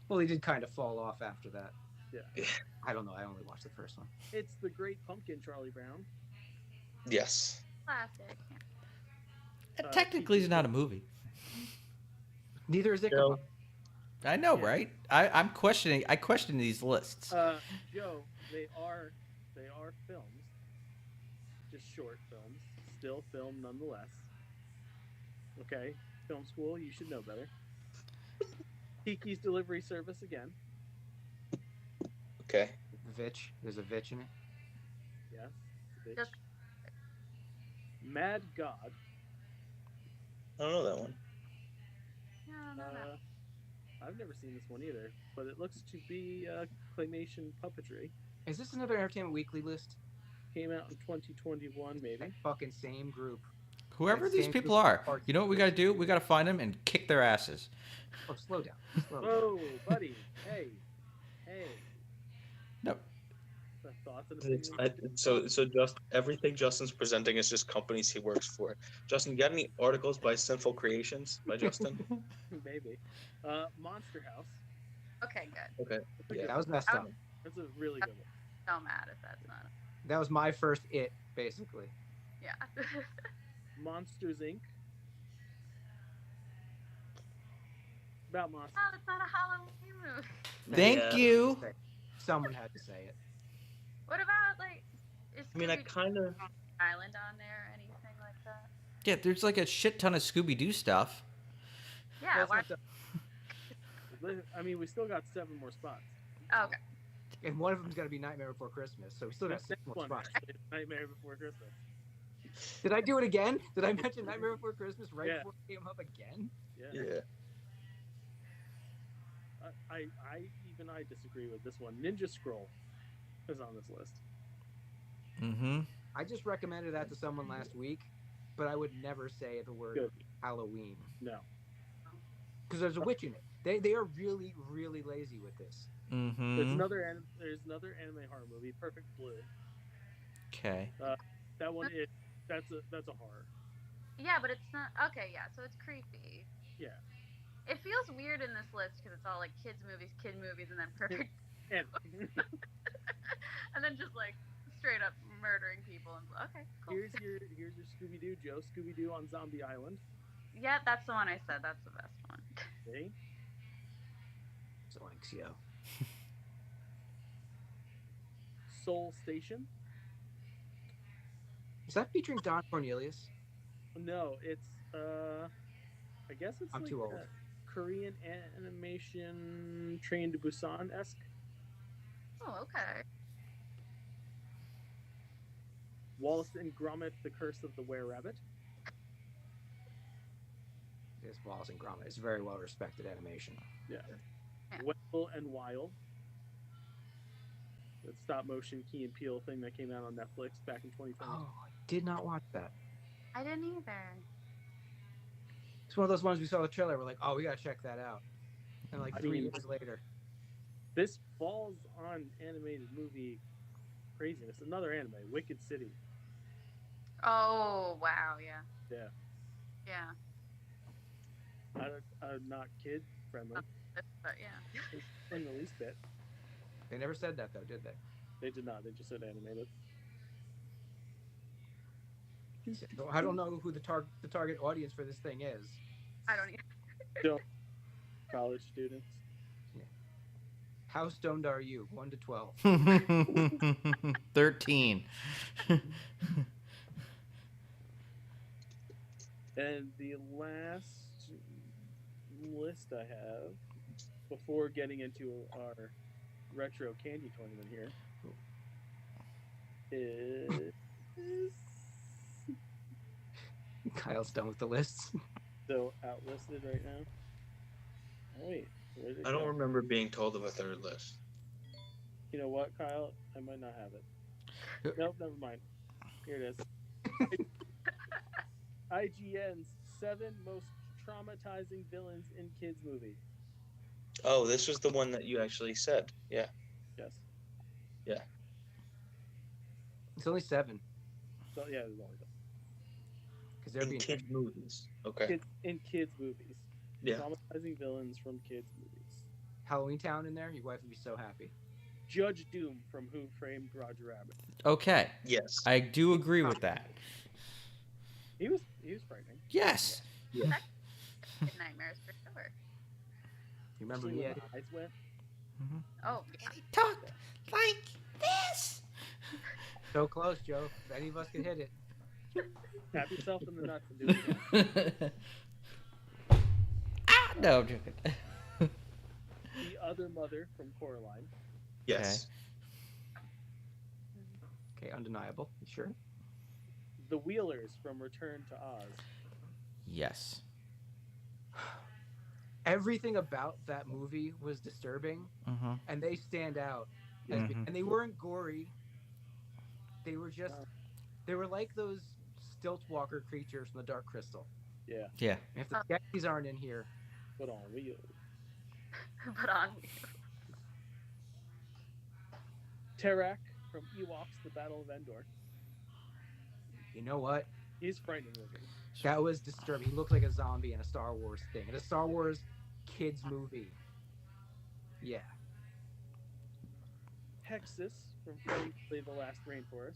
Well, he did kind of fall off after that. Yeah. I don't know. I only watched the first one. It's The Great Pumpkin, Charlie Brown. Yes. Classic. Yeah. Technically, it's not a movie. Neither is Joe, Ichabod. I know, Yeah. right? I'm questioning. I question these lists. Joe, they are films, just short films, still film nonetheless. Okay, film school, you should know better. Kiki's Delivery Service again. Okay. Vitch. There's a Vitch in it. Yes. bitch. Just- Mad God. I don't know that one. No, no, no. I've never seen this one either, but it looks to be claymation puppetry. Is this another Entertainment Weekly list? Came out in 2021, maybe. That fucking same group. Whoever that these same people group of are, parts. you know what we got to do? We got to find them and kick their asses. Oh, slow down. Slow down. Whoa, buddy! Hey. No. The thoughts and It's, opinions. so just everything Justin's presenting is just companies he works for. Justin, you got any articles by Sinful Creations by Justin? Maybe. Monster House. Okay, good. Okay. That's a Yeah. good That was one. messed up. That's a really good one. So mad if that's not. That was my first It, basically. Yeah. Monsters Inc. About monsters. Oh, it's not a Halloween movie. Thank Yeah. you. Someone had to say it. What about like? Is I mean, I Scooby-Doo kind of. Island on there or anything like that? Yeah, there's like a shit ton of Scooby Doo stuff. Yeah. Well, it's Why? not the- I mean, we still got 7 more spots. Oh, okay. and one of them's got to be Nightmare Before Christmas, so we still got This 6 next more one, spots. actually, is Nightmare Before Christmas. Did I do it again? Did I mention Nightmare Before Christmas right Yeah. before it came up again? Yeah. Yeah. I disagree with this one. Ninja Scroll is on this list. Mm-hmm. I just recommended that to someone last week, but I would never say the word Good. Halloween No. because there's a witch in it. They are really, really lazy with this. Mm-hmm. There's another anime horror movie, Perfect Blue. Okay. That one is that's a horror. Yeah, but it's not. Okay, yeah. So it's creepy. Yeah. It feels weird in this list because it's all like kids movies, and then perfect, And and then just like straight up murdering people. And okay, cool. here's your Scooby Doo, Joe. Scooby Doo on Zombie Island. Yeah, that's the one I said. That's the best one. See? Zoinks, yo. Soul Station. Is that featuring Don Cornelius? No, it's I guess it's I'm like too old. a Korean animation Train to Busan esque. Oh, okay. Wallace and Gromit: The Curse of the Were Rabbit. It's Wallace and Gromit. It's very well respected animation. Yeah. Yeah. Wendell and Wild. That stop motion Key and Peele thing that came out on Netflix back in 2020. Oh, I did not watch that. I didn't either. It's one of those ones we saw the trailer. We're like, oh, we gotta check that out. And like I 3 mean- years later, This falls on animated movie craziness. Another anime, Wicked City. Oh wow, yeah. Yeah. Yeah. Not kid friendly But yeah. in the least bit. they never said that though, did they? They did not. They just said animated. I don't know who the target audience for this thing is. I don't either. College students. How stoned are you? 1 to 12. 13. And the last list I have before getting into our retro candy tournament here is Kyle's done with the lists. still outlisted right now. Oh, wait, where did it I don't go? remember being told of a third list. You know what, Kyle? I might not have it. Nope, never mind. Here it is. IGN's 7 most traumatizing villains in kids movie. Oh, this was the one that you actually said. Yeah. Yes. It's only 7 So yeah, there's only because they're In being kid movies. Okay. in kids movies. Yeah. Traumatizing villains from kids movies. Halloween Town in there. Your wife would be so happy. Judge Doom from Who Framed Roger Rabbit. Okay. Yes. I do agree with that. He was frightening. Yes. Good nightmares for sure. You remember Especially me? when Eddie? the eyes went. Oh, He talked like this. So close, Joe. If any of us could hit it. Tap yourself in the nuts and do it again. Ah, no, I'm joking. The Other Mother from Coraline. Yes. Okay, undeniable. You sure? The Wheelers from Return to Oz. Yes. Everything about that movie was disturbing, Mm-hmm. and they stand out. As Mhm. And they weren't gory. They were just, they were like those stilt walker creatures from the Dark Crystal. Yeah, Yeah. And if the sketchies aren't in here, put on wheels. but on. Terak from Ewoks: The Battle of Endor. you know what? He's frightening looking. That was disturbing. He looked like a zombie in a Star Wars thing. In a Star Wars kids movie. Yeah. Hexus from Freddy the Last Rainforest.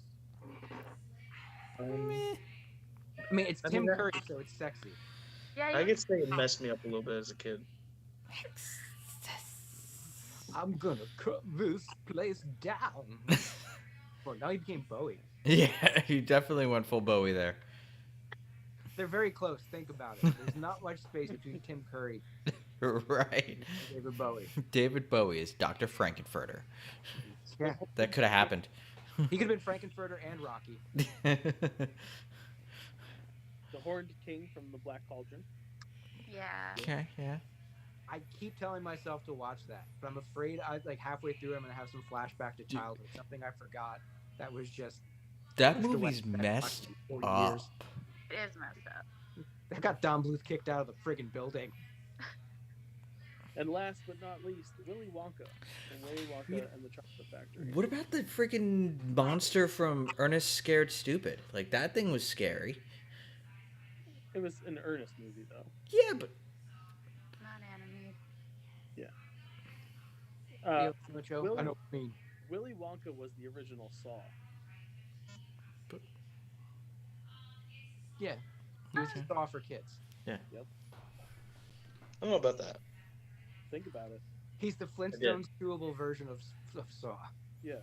I mean, it's I Tim mean, that- Curry, so it's sexy. Yeah, I you, could say it messed me up a little bit as a kid. I'm gonna cut this place down. Well, now he became Bowie. Yeah, he definitely went full Bowie there. They're very close. Think about it. There's not much space between Tim Curry Right. and David Bowie. David Bowie is Dr. Frankenfurter. Yeah. That could have happened. He could have been Frankenfurter and Rocky. The Horned King from the Black Cauldron. Yeah. Okay, yeah. I keep telling myself to watch that, but I'm afraid like halfway through I'm gonna have some flashback to childhood, something I forgot that was just That pushed away movie's that messed much for up. years. It is messed up. They got Don Bluth kicked out of the friggin' building. And last but not least, Willy Wonka. And Willy Wonka and the Chocolate Factory. What about the freaking monster from Ernest Scared Stupid? Like, that thing was scary. It was an earnest movie, though. Yeah, but Not animated. Willy- I know what you mean. Willy Wonka was the original Saw. Yeah. He was just off for kids. I don't know about that. Think about it. He's the Flintstones chewable version of Saw. Yeah.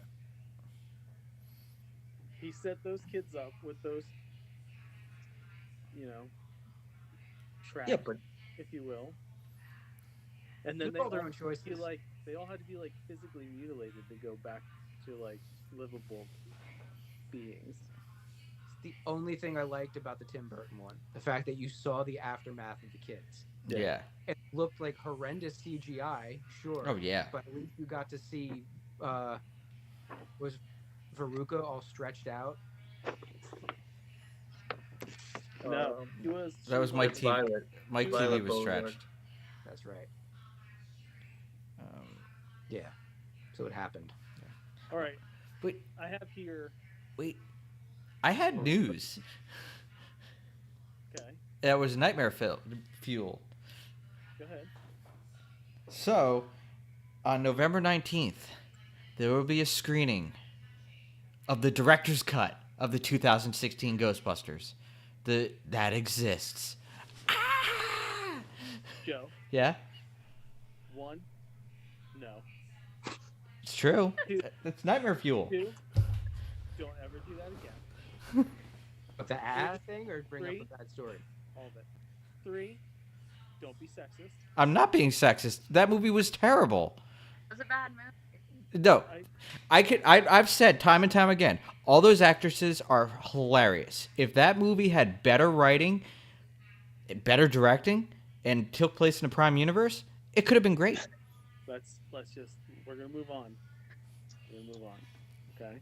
He set those kids up with those, traps, Yeah, but if you will. And then Took they all their all own had choices. to be they all had to be physically mutilated to go back to livable beings. It's the only thing I liked about the Tim Burton one. The fact that you saw the aftermath of the kids. yeah. It looked like horrendous CGI, sure. Oh, yeah. But at least you got to see was Veruca all stretched out. No, he was. That was Mike T. Violet. Mike Violet Keeley was Boulevard. stretched. That's right. Um, Yeah. So it happened. All right. Wait. I have here. wait. I had news. Okay, That was Nightmare Fuel. go ahead. So, on November 19th, there will be a screening of the director's cut of the 2016 Ghostbusters. That exists. Ah! Joe, Yeah, one, no. it's true. Two, That's Nightmare Fuel. don't ever do that again. But the ass thing or bring Three. up a bad story? All of it. 3, don't be sexist. I'm not being sexist. That movie was terrible. It was a bad movie. No, I've said time and time again, all those actresses are hilarious. If that movie had better writing, better directing, and took place in the Prime Universe, it could have been great. We're gonna move on. Okay.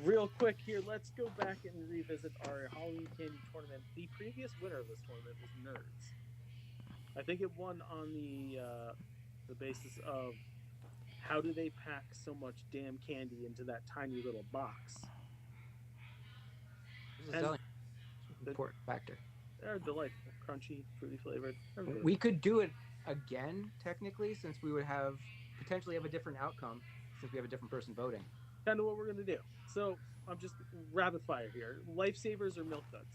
Real quick here, let's go back and revisit our Halloween Candy tournament. The previous winner of this tournament was Nerds. I think it won on the basis of how do they pack so much damn candy into that tiny little box? This is And telling an important factor. They're delightful, crunchy, fruity flavored. They're good. We could do it again, technically, since we would have potentially have a different outcome since we have a different person voting. Kind of what we're gonna do. So I'm just rapid fire here. Lifesavers or Milk Duds?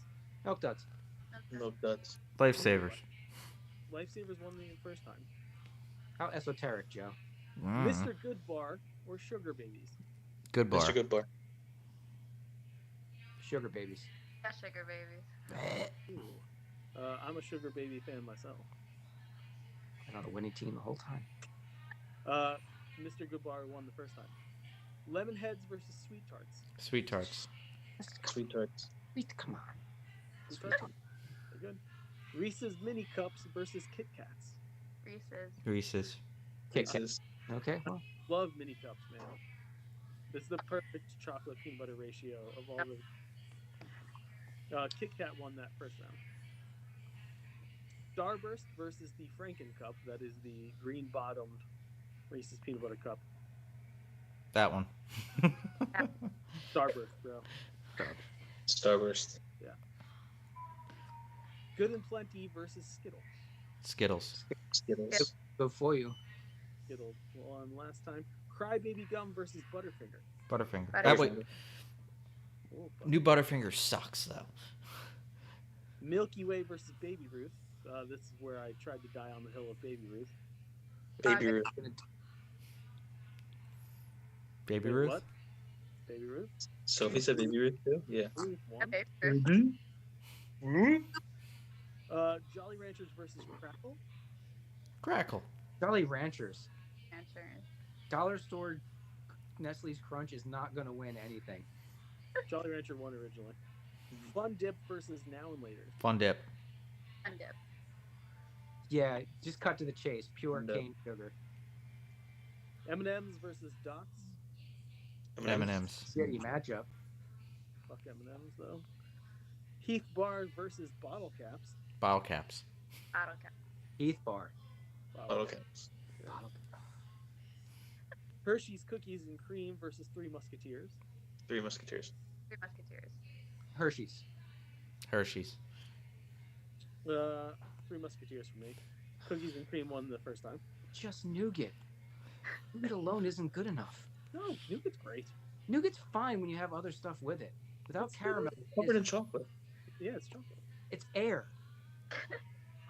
Milk Duds. Milk Duds. Lifesavers. Lifesavers won the first time. How esoteric, Joe. Mr. Goodbar or Sugar Babies? Good bar. Mr. Goodbar. Sugar babies. Yeah, sugar babies. Ooh. I'm a Sugar Baby fan myself. And on the winning team the whole time. Mr. Goodbar won the first time. Lemonheads versus Sweet Tarts. Sweet tarts. Sweet tarts. Sweet, come on. Sweet Tarts. They're good. Reese's Mini Cups versus Kit Kats. Reese's. Reese's. Kit Kat. Kisses. Okay, well, Love Mini Cups, man. This is the perfect chocolate peanut butter ratio of all the. Kit Kat won that first round. Starburst versus the Franken Cup. That is the green bottomed Reese's peanut butter cup. That one. Starburst, bro. Starburst. Good and Plenty versus Skittles. Skittles. Skittles. go for you. Skittles won last time. Crybaby Gum versus Butterfinger. Butterfinger. Butterfinger. That way, Oh, new Butterfinger sucks though. Milky Way versus Baby Ruth. This is where I tried to die on the hill of Baby Ruth. Baby Okay. Ruth. Baby Wait, Ruth. What? Baby Ruth? Sophie said Baby Ruth too. Yeah. Ruth won. Okay, sure. Jolly Ranchers versus Crackle. Crackle. Jolly Ranchers. Answers. Dollar store Nestle's Crunch is not going to win anything. Jolly Rancher won originally. Fun Dip versus Now and Later. Fun dip. Fun dip. Yeah, just cut to the chase. Pure No. cane sugar. M&M's versus Dots. M&M's. Shitty matchup. Fuck M&M's though. Heath Bar versus Bottle Caps. Bottle caps. Bottle cap. Heath Bar. Oh, okay. Bottle- Hershey's Cookies and Cream versus Three Musketeers. Three Musketeers. Three Musketeers. Hershey's. Hershey's. Three Musketeers for me. Cookies and Cream won the first time. Just nougat. Nougat alone isn't good enough. No, Nougat's great. Nougat's fine when you have other stuff with it. Without It's caramel, Covered in it's, chocolate. Yeah, it's chocolate. it's air.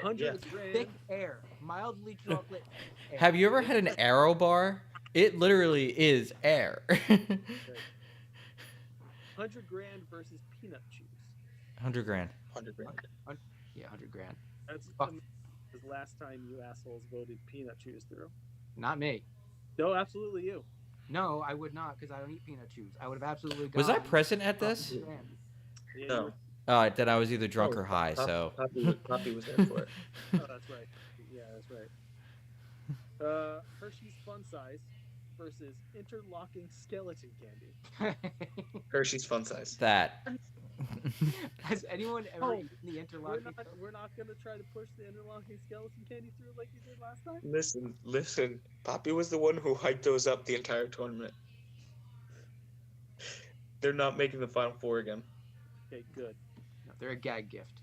100 grand. Thick air. Mildly chocolate. Air. Have you ever had an Arrow bar? It literally is air. 100 grand versus Peanut Chews. 100 grand. 100 grand. Yeah, 100 grand. That's Fuck. the last time you assholes voted Peanut Chews through. Not me. No, absolutely you. No, I would not, because I don't eat peanut chews. I would have absolutely gone. Was I present at this? 100 grand. Yeah, No. you were- Then I was either drunk or high, so. Poppy was there for it. Oh, that's right. Yeah, that's right. Hershey's Fun Size versus Interlocking Skeleton Candy. Hershey's Fun Size. That. Has anyone ever Oh, eaten the interlocking? We're not gonna try to push the Interlocking Skeleton Candy through like you did last time. Listen. Poppy was the one who hyped those up the entire tournament. They're not making the Final Four again. Okay, good. No, they're a gag gift.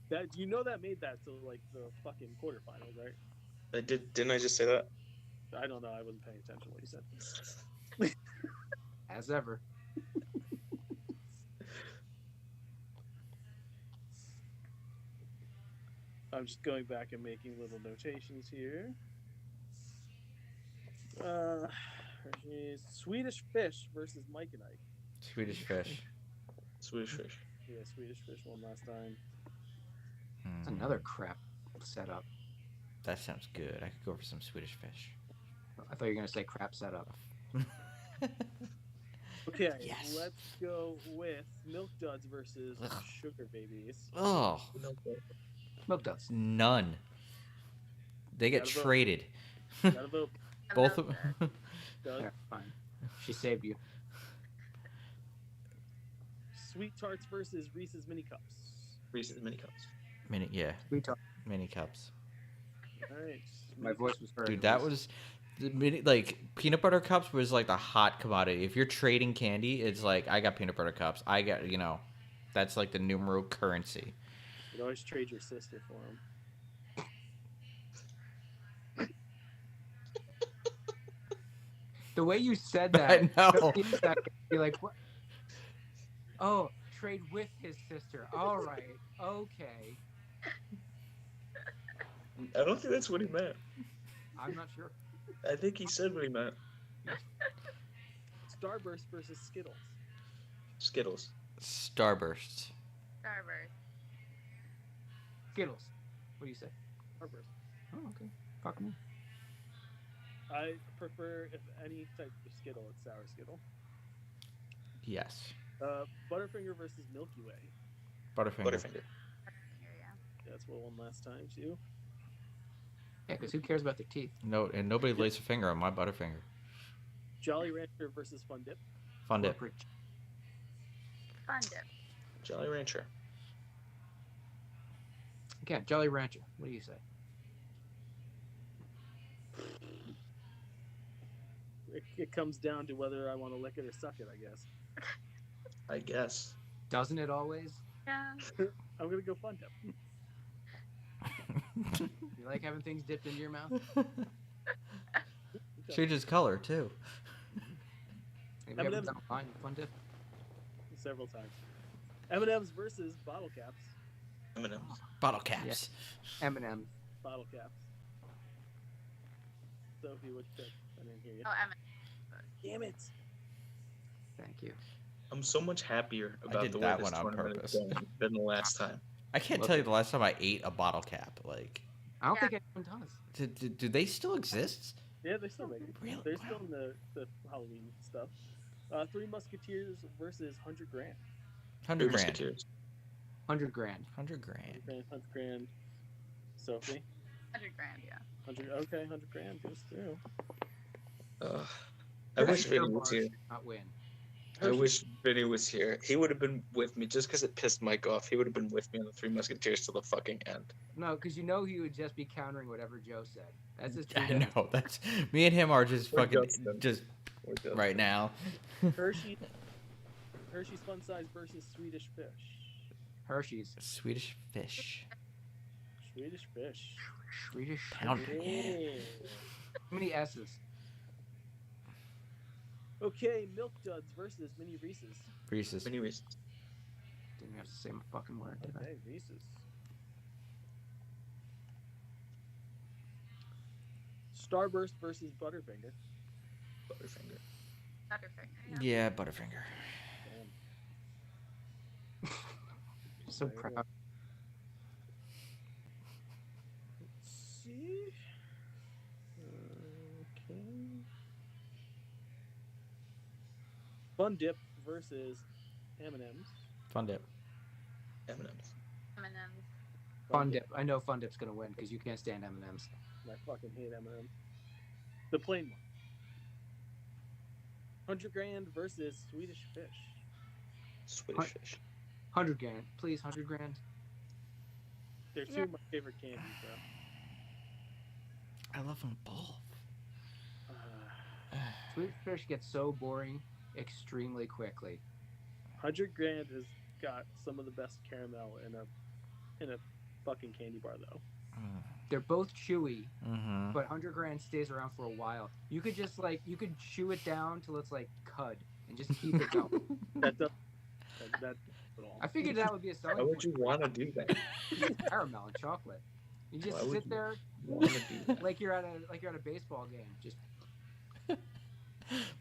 That you know that made that to like the fucking quarterfinals, right? Didn't I just say that? I don't know. I wasn't paying attention to what you said. As ever. I'm just going back and making little notations here. Hershey's Swedish Fish versus Mike and Ike. Swedish fish. Swedish Fish. Yeah, Swedish Fish won last time. That's another crap setup. That sounds good. I could go for some Swedish fish. I thought you were gonna say crap setup. Okay, Yes. let's go with Milk Duds versus Ugh. Sugar Babies. Oh, Milk duds. none. They get Gotta vote. traded. Gotta vote. A Both milk of dud. Dud. Yeah, fine. She saved you. Sweet Tarts versus Reese's Mini Cups. Reese's Mini Cups. We talked. Mini cups. All right. My voice was heard. Dude, that was like peanut butter cups was like the hot commodity. If you're trading candy, it's like I got peanut butter cups. I got that's like the numero currency. You'd always trade your sister for them. The way you said that. I know. took me a second to be like, what? Oh, trade with his sister. All right. Okay. I don't think that's what he meant. I'm not sure. I think he said what he meant. Starburst versus Skittles. Skittles. Starbursts. Starburst. Skittles. What do you say? Starburst. Oh, okay. Fuck me. I prefer, if any type of Skittle, it's Sour Skittle. Yes. Butterfinger versus Milky Way. Butterfinger. Butterfinger. That's what won last time, too. Yeah, because who cares about their teeth? No, and nobody lays a finger on my Butterfinger. Jolly Rancher versus Fun Dip. Fun dip. Corporate. Fun dip. Jolly Rancher. Okay, Jolly Rancher. What do you say? It comes down to whether I want to lick it or suck it, I guess. I guess. Doesn't it always? Yeah. I'm going to go Fun Dip. You like having things dipped into your mouth? Changes color too. Have you ever M&M's. done a line with Fun Dip? Several times. M&M's versus Bottle Caps. M&M's. Bottle caps. M&M. Bottle Caps. Sophie, what you pick? I didn't hear you. Oh, Emma. Damn it! Thank you. I'm so much happier about did the way that this one on tournament purpose. is going than the last time. I can't Look tell you at- the last time I ate a bottle cap. Like, I don't Yeah. think anyone does. do they still exist? Yeah, they still make it. Really? They're Wow. still in the Halloween stuff. Three Musketeers versus 100 grand. 100 Three grand. Musketeers. 100 grand. 100 grand. 100 grand. Sophie, 100 grand, yeah. 100. Okay, 100 grand goes through. I wish Beer Vinny was bar here. should not win. I wish Vinny was here. He would have been with me just because it pissed Mike off. He would have been with me on the Three Musketeers till the fucking end. No, because he would just be countering whatever Joe said. That's his. I know. That's me and him are just We're fucking Justin. just We're done. right now. Hershey's Fun Size versus Swedish Fish. Hershey's. Swedish fish. Swedish Fish. Swedish. Pound. Yeah. How many S's? Okay, Milk Duds versus Mini Reese's. Reese's. Anyways, Didn't have to say my fucking word, did I? Okay, Reese's. Starburst versus Butterfinger. Butterfinger. Butterfinger, yeah. Yeah, Butterfinger. Damn. So proud. Let's see. Okay. Fun Dip versus M&M's. Fun dip. M&M's. M&M's. Fun Dip. I know Fun Dip's gonna win because you can't stand M&M's. I fucking hate M&M's. The plain one. 100 grand versus Swedish Fish. Swedish Fish. 100 grand, please. 100 grand. They're two Yeah. of my favorite candies, I love them both. though. Swedish Fish gets so boring extremely quickly. 100 grand has got some of the best caramel in a fucking candy bar, though. They're both chewy, Mm-hmm. but 100 grand stays around for a while. You could just you could chew it down till it's like cud and just keep it going. That does that at all. I figured that would be a selling Why would point. you want to do that? Caramel and chocolate. You just Why would sit you there want to do that? like you're at a baseball game. Just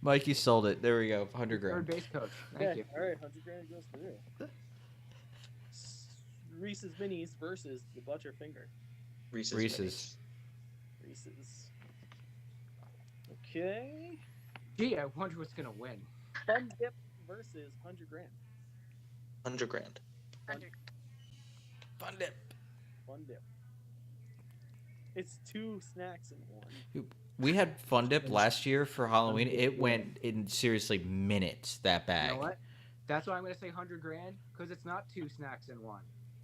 Mike, you sold it. There we go. 100 third grand. base coach. Thank you. All right, 100 grand goes through. Reese's Minis versus the Butterfinger. Reese's. Reese's. Reese's. Okay. Gee, I wonder what's gonna win. Fun Dip versus 100 grand. 100 grand. 100. Fun dip. Fun Dip. It's two snacks in one. We had Fun Dip last year for Halloween. It went in seriously minutes, that bag. You know what? That's why I'm gonna say 100 grand because it's not two snacks in one.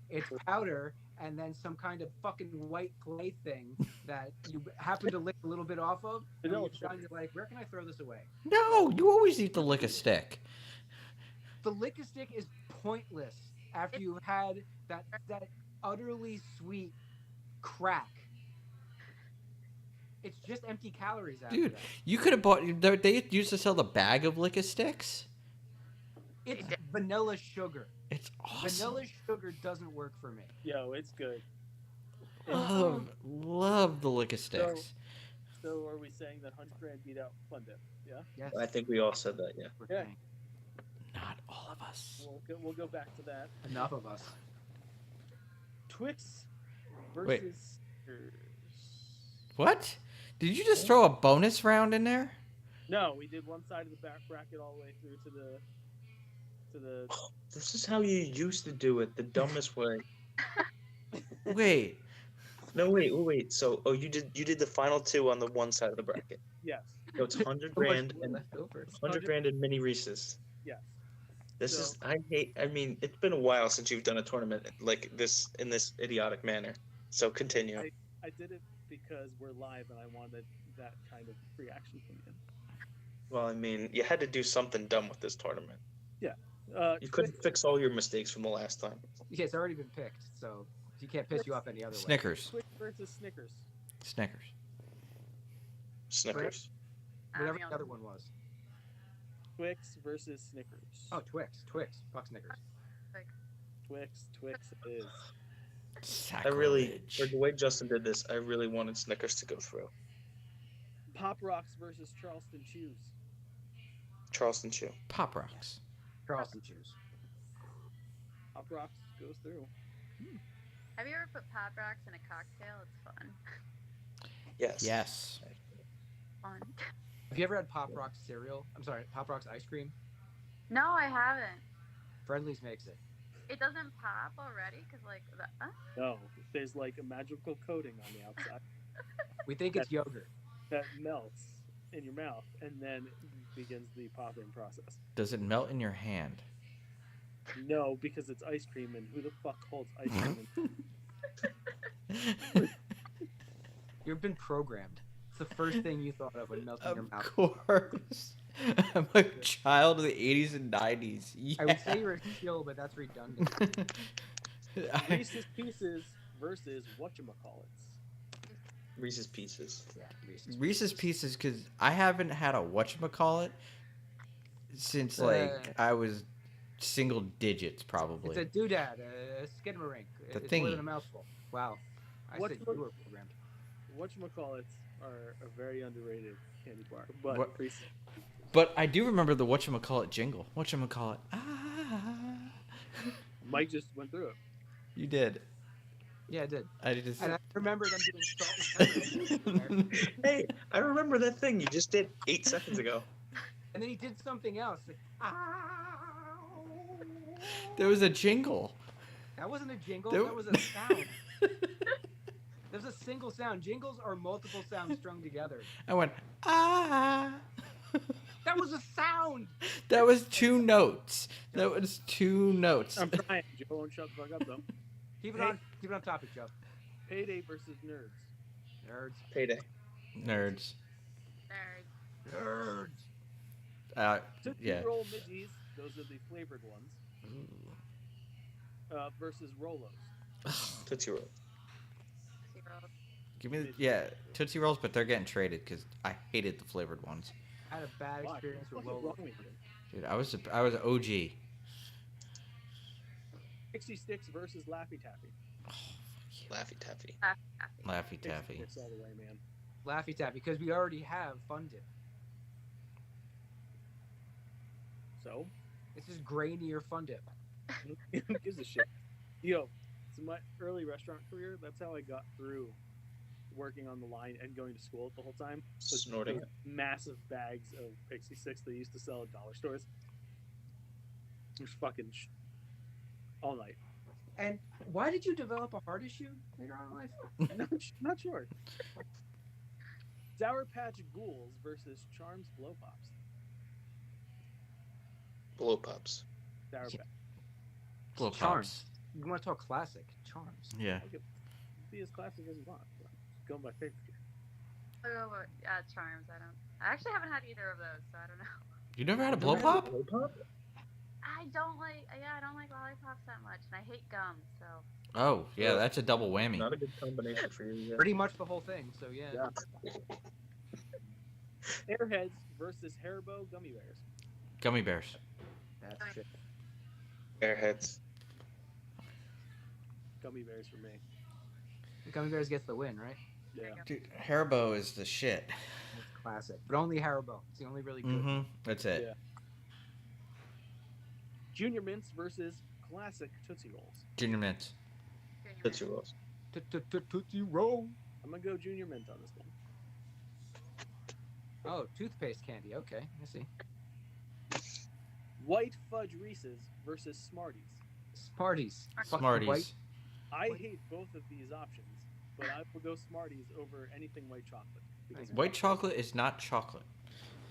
It's powder and then some kind of fucking white clay thing that you happen to lick a little bit off of. And Vanilla you're like, where can I throw this away? No, you always need to lick a stick. The lick-a-stick is pointless after you had that utterly sweet crack. It's just empty calories after Dude, that. you could have bought. They used to sell the bag of lick a sticks. It's vanilla sugar. It's awesome. Vanilla sugar doesn't work for me. Yo, it's good. Love the lick a sticks. So are we saying that 100 grand beat out Fun Dip? Yeah? Yes. I think we all said that, yeah. we're Yeah. saying. Not all of us. We'll go back to that. Enough of us. Twix Wait. versus What? Did you just throw a bonus round in there? No, we did one side of the back bracket all the way through to the This is how you used to do it, the dumbest way. Wait. No, wait. So, you did the final two on the one side of the bracket. yes. So it's 100 So much grand more and left over. 100 grand and mini Reese's. Yes. This So- is I mean, it's been a while since you've done a tournament like this in this idiotic manner. So continue. I did it because we're live and I wanted that kind of reaction from you. Well, I mean, you had to do something dumb with this tournament. You couldn't Twix, fix all your mistakes from the last time. Yeah, it's already been picked, so you can't piss you off any other way. Snickers. Twix versus Snickers. Snickers. Snickers. Whatever I the other one was. Twix versus Snickers. Oh, Twix. Fuck Snickers. Twix it is. I really, Sacrilege. for the way Justin did this, I really wanted Snickers to go through. Pop Rocks versus Charleston Chews. Charleston Chew. Pop Rocks. Charleston Chews. Pop Rocks goes through. Have you ever put Pop Rocks in a cocktail? It's fun. Yes. Yes. Fun. Have you ever had Pop Rocks cereal? I'm sorry, Pop Rocks ice cream? No, I haven't. Friendly's makes it. It doesn't pop already because like the. No, there's like a magical coating on the outside We think it's yogurt. that melts in your mouth and then begins the popping process. Does it melt in your hand? No, because it's ice cream, and who the fuck holds ice cream? In... You've been programmed. It's the first thing you thought of when melting your Of mouth. course. I'm a child of the 80s and 90s. Yeah. I would say you're a shill, but that's redundant. Reese's Pieces versus whatchamacallits. Reese's Pieces. Yeah, Reese's. Reese's Pieces, because I haven't had a whatchamacallit since like I was single digits probably. It's a doodad, a skinamarink. The It's more thingy. than a mouthful. Wow. I What's said the- you were programmed. Whatchamacallits are a very underrated candy bar, but What- Reese's. But I do remember the whatchamacallit jingle. Whatchamacallit. Ah. Mike just went through it. You did. Yeah, I did. I just. And I remember them doing salt and pepper. Hey, I remember that thing you just did 8 seconds ago. And then he did something else. Like, There was a jingle. that wasn't a jingle. There- That was a sound. There's a single sound. Jingles are multiple sounds strung together. I went, ah. That was a sound. That was 2 notes. That was 2 notes. I'm trying. Joe won't shut the fuck up though. Keep it Hey. on. Keep it on topic, Joe. Payday versus Nerds. Nerds. Payday. Nerds. Nerds. Nerds. Tootsie Yeah. Roll Midgies, those are the flavored ones, versus Rolos. Tootsie Roll. Zero. Give me, Tootsie Rolls, but they're getting traded because I hated the flavored ones. I had a bad Why? experience What with the fuck is Lola. wrong with you? Dude, I was OG. Pixie Sticks versus Laffy Taffy. Laffy Taffy. Laffy Pixie Taffy. Sticks all the way, man. Laffy Taffy, because we already have Fun Dip. So, It's just grainier Fun Dip. who gives a shit? Yo, so my early restaurant career, that's how I got through working on the line and going to school the whole time. Was Snorting. those massive bags of Pixie Sticks they used to sell at dollar stores. Just fucking all night. And why did you develop a heart issue later on in life? Not sure. Sour Patch Ghouls versus Charms Blow Pops. Blow Pops. Sour Yeah. Patch. Blow Charms. Pops. You want to talk classic? Charms. Yeah. Be as classic as you want. Go by favorite. I'll go with Charms. I actually haven't had either of those, so I don't know. You never had a blow pop? Blow Pop? I don't like lollipops that much, and I hate gum. So Oh, yeah, that's a double whammy. Not a good combination for you. Yeah. Pretty much the whole thing. So yeah. Airheads versus Haribo Gummy Bears. Gummy bears. That's shit. Airheads. Gummy Bears for me. Gummy Bears gets the win, right? Yeah. Dude, Haribo is the shit. It's classic, but only Haribo. It's the only really good. Mm-hmm. That's it. Yeah. Junior Mints versus classic Tootsie Rolls. Junior Mints. Junior Tootsie Mint. Rolls. Tootsie Roll. I'm gonna go Junior Mint on this one. Oh, toothpaste candy. Okay, I see. White Fudge Reese's versus Smarties. Smarties. Fuck the Smarties. white- I hate both of these options, but I will go Smarties over anything white chocolate. Because White chocolate is not chocolate.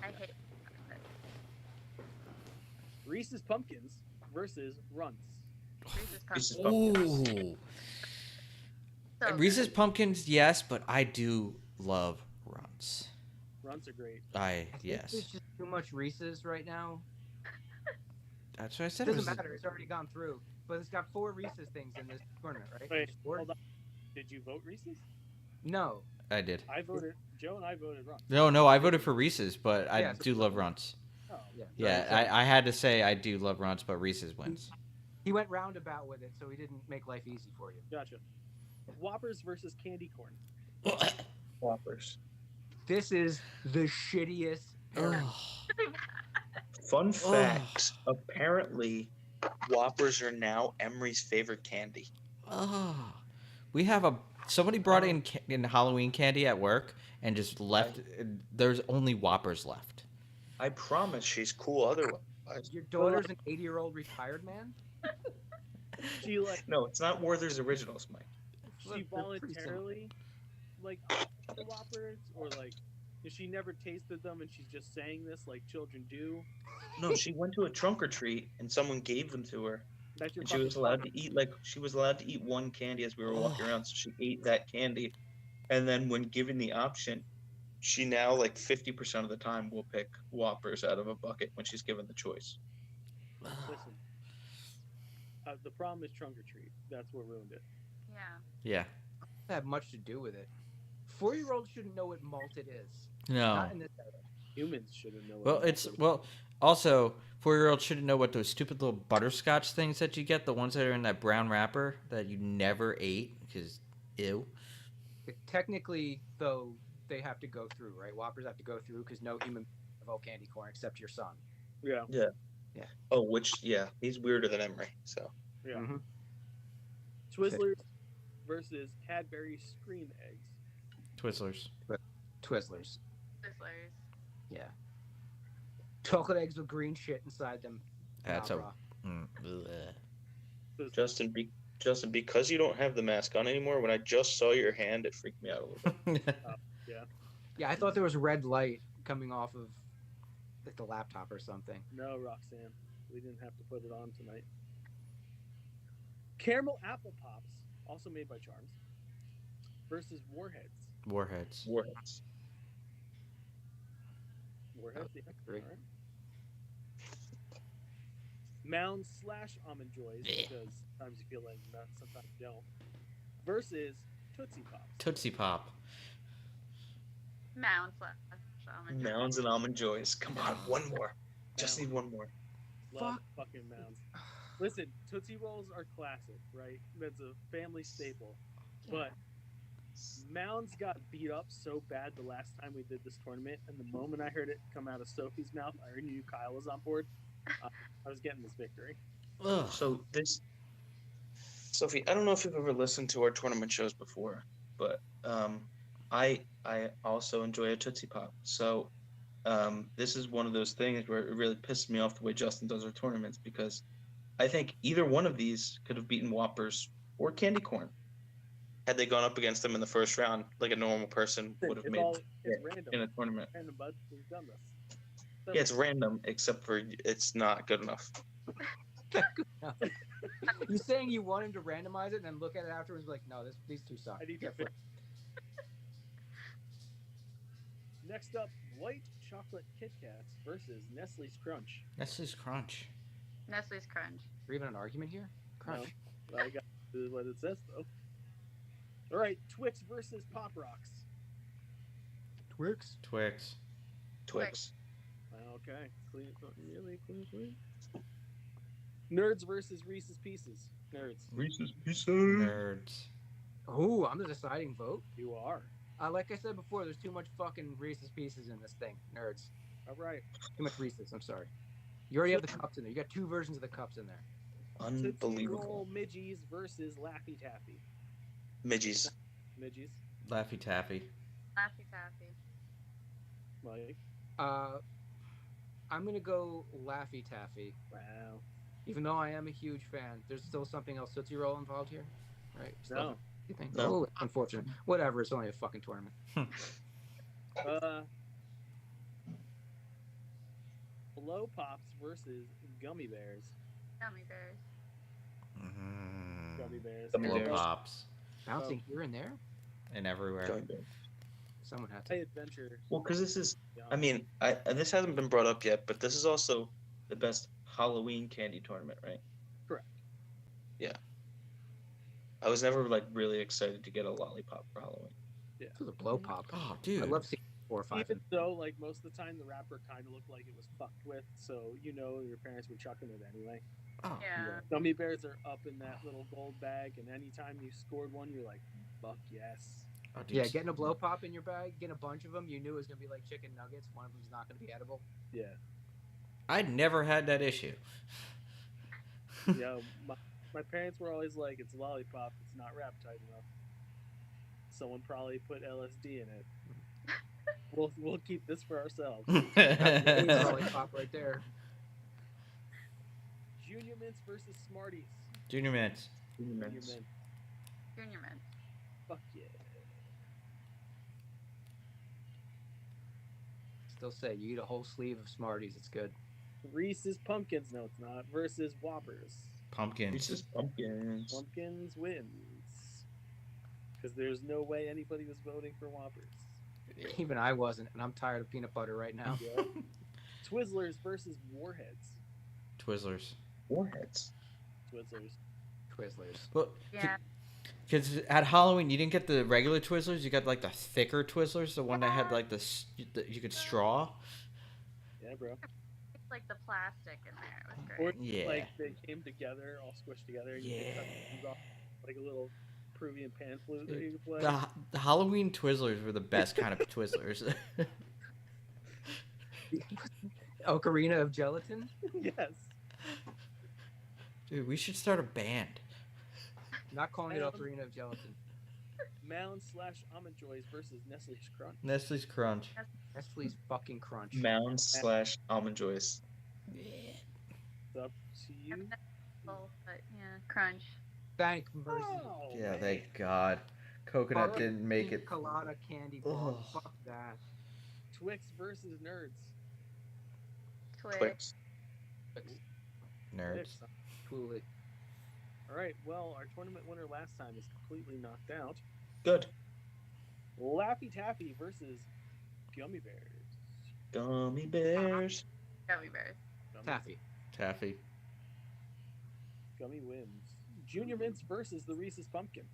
I hate chocolate. Reese's Pumpkins versus Runts. Reese's Reese's Pumpkins. Ooh. So Reese's good. Pumpkins, yes, but I do love Runts. Runts are great. I think Yes. There's just too much Reese's right now. That's what I It said. It doesn't was matter. It's already gone through. But it's got 4 Reese's things in this tournament, right? Wait, Four? hold on. Did you vote Reese's? No. I did. I voted. Joe and I voted Runts. No, I voted for Reese's, but I Yeah, so do love Runts. Oh, Yeah. Yeah, I had to say I do love Runts, but Reese's wins. He went roundabout with it, so he didn't make life easy for you. gotcha. Whoppers versus candy corn. Whoppers. This is the shittiest pairing. Ugh. Fun fact: apparently, Whoppers are now Emery's favorite candy. Ugh. We have somebody brought in Halloween candy at work and just left. There's only Whoppers left. I promise she's cool otherwise. Your daughter's an 80-year-old retired man? She like No, it's not Werther's Originals, Mike. she Look, they're pretty voluntarily like the Whoppers, or like if she never tasted them and she's just saying this like children do. No, she went to a trunk or treat and someone gave them to her, That's your and she was allowed to eat one candy as we were walking around. So she ate that candy, and then when given the option, she now like 50% of the time will pick Whoppers out of a bucket when she's given the choice. Listen. The problem is trunk or treat. That's what ruined it. Yeah. Yeah. Doesn't have much to do with it. 4-year-olds shouldn't know what malted is. No. Not in this era. Humans shouldn't know. Well, also 4-year-olds shouldn't know what those stupid little butterscotch things that you get, the ones that are in that brown wrapper that you never ate because ew. Technically, though, they have to go through, right? Whoppers have to go through because no human have all candy corn except your son. Yeah. Oh, he's weirder than Emery. So Yeah. Mm-hmm. Twizzlers versus Cadbury Scream Eggs. Twizzlers. Twizzlers. Twizzlers. Yeah. Chocolate eggs with green shit inside them. That's Nah, bleh. Justin, because you don't have the mask on anymore, when I just saw your hand, it freaked me out a little bit. Yeah, I thought there was red light coming off of like the laptop or something. No, Roxanne. We didn't have to put it on tonight. Caramel Apple Pops, also made by Charms, versus Warheads. Warheads. Warheads. Warheads, yeah. Great. All right. Mounds / Almond Joys, because sometimes you feel like nuts, sometimes you don't. Versus Tootsie Pops. Tootsie Pop. Mounds. Mounds and Almond Joys. Come on, one more. Just need one more. Love fucking Mounds. Listen, Tootsie Rolls are classic, right? That's a family staple. But Mounds got beat up so bad the last time we did this tournament, and the moment I heard it come out of Sophie's mouth, I already knew Kyle was on board. I was getting this victory. Ugh. So Sophie, I don't know if you've ever listened to our tournament shows before, but I also enjoy a Tootsie Pop. So this is one of those things where it really pisses me off the way Justin does our tournaments, because I think either one of these could have beaten Whoppers or Candy Corn had they gone up against them in the first round, like a normal person would have made It's random. in a tournament. Random, bud. We've done this. Yeah, it's random, except for it's not good enough. You saying you want him to randomize it and then look at it afterwards and be like, no, these two suck. I need Yeah, to fix. Next up, white chocolate Kit Kats versus Nestle's Crunch. Nestle's Crunch. Nestle's Crunch. We're even an argument here? Crunch. No, I got this is what it says though. All right, Twix versus Pop Rocks. Twix. Twix. Twix. Okay, clean, really clean. Nerds versus Reese's Pieces. Nerds. Reese's Pieces. Nerds. Oh, I'm the deciding vote. You are. Like I said before, there's too much fucking Reese's Pieces in this thing. Nerds. All right. Too much Reese's, I'm sorry. You already have the cups in there. You got 2 versions of the cups in there. Tootsie Unbelievable. Roll Midgies versus Laffy Taffy. Midgies. Midgies. Laffy Taffy. Laffy Taffy. Mike. I'm gonna go Laffy Taffy. Wow. Even though I am a huge fan, there's still something else Tootsie Roll involved here, right? No. You think? No. Oh, unfortunate. Whatever. It's only a fucking tournament. Blow Pops versus Gummy Bears. Gummy bears. Gummy Bears. Gummy Blow Bears. Pops. Bouncing here and there. And everywhere. Someone had High to. Adventure. Well, because this is, Yeah. I mean, this hasn't been brought up yet, but this is also the best Halloween candy tournament, right? Correct. Yeah. I was never like really excited to get a lollipop for Halloween. Yeah. This was a blow pop. Oh, I dude. love seeing 4 or 5. Even though, like, most of the time the wrapper kind of looked like it was fucked with, so you know your parents were chucking it anyway. Oh, Yeah. Gummy bears are up in that little gold bag, and anytime you scored one, you're like, fuck yes. Oh, dude. Yeah, getting a blow pop in your bag, getting a bunch of them, you knew it was gonna be like chicken nuggets. One of them's not gonna be edible. Yeah. I never had that issue. Yeah. My parents were always like, "It's a lollipop. It's not wrapped tight enough." Someone probably put LSD in it. We'll keep this for ourselves. That's lollipop right there. Junior Mints versus Smarties. Junior Mints. Junior Mints. Mint. Junior Mint. Fuck yeah. Still say you eat a whole sleeve of Smarties, it's good. Reese's Pumpkins. No, it's not. Versus Whoppers. Pumpkins. Reese's Pumpkins. Pumpkins wins. Because there's no way anybody was voting for Whoppers. Even I wasn't, and I'm tired of peanut butter right now. Yeah. Twizzlers versus Warheads. Twizzlers. Warheads. Twizzlers. Twizzlers. Well, Yeah. because at Halloween you didn't get the regular Twizzlers, you got like the thicker Twizzlers, the one that had like you could straw. Yeah, bro. It's like the plastic in there. It was Or great. Yeah. like they came together, all squished together. And you could cut Yeah. things off, like a little Peruvian pan flute that you could play. The Halloween Twizzlers were the best kind of Twizzlers. Ocarina of Gelatin? Yes. Dude, we should start a band. Not calling it Ocarina of Gelatin. Mound / Almond Joys versus Nestle's Crunch. Nestle's Crunch. Nestle's fucking crunch. Mound / Almond Joys. It's up to you. Both, but yeah, crunch. Thank versus Oh, Yeah, man. thank God. Coconut Fuck didn't make pina it. colada candy bar. Ugh. Fuck that. Twix versus Nerds. Twix. Twix. Nerds. Twix. Cool it. All right. Well, our tournament winner last time is completely knocked out. Good. Laffy Taffy versus Gummy Bears. Gummy bears. Gummy bears. Taffy. Taffy. Gummy wins. Junior Mints versus the Reese's Pumpkin.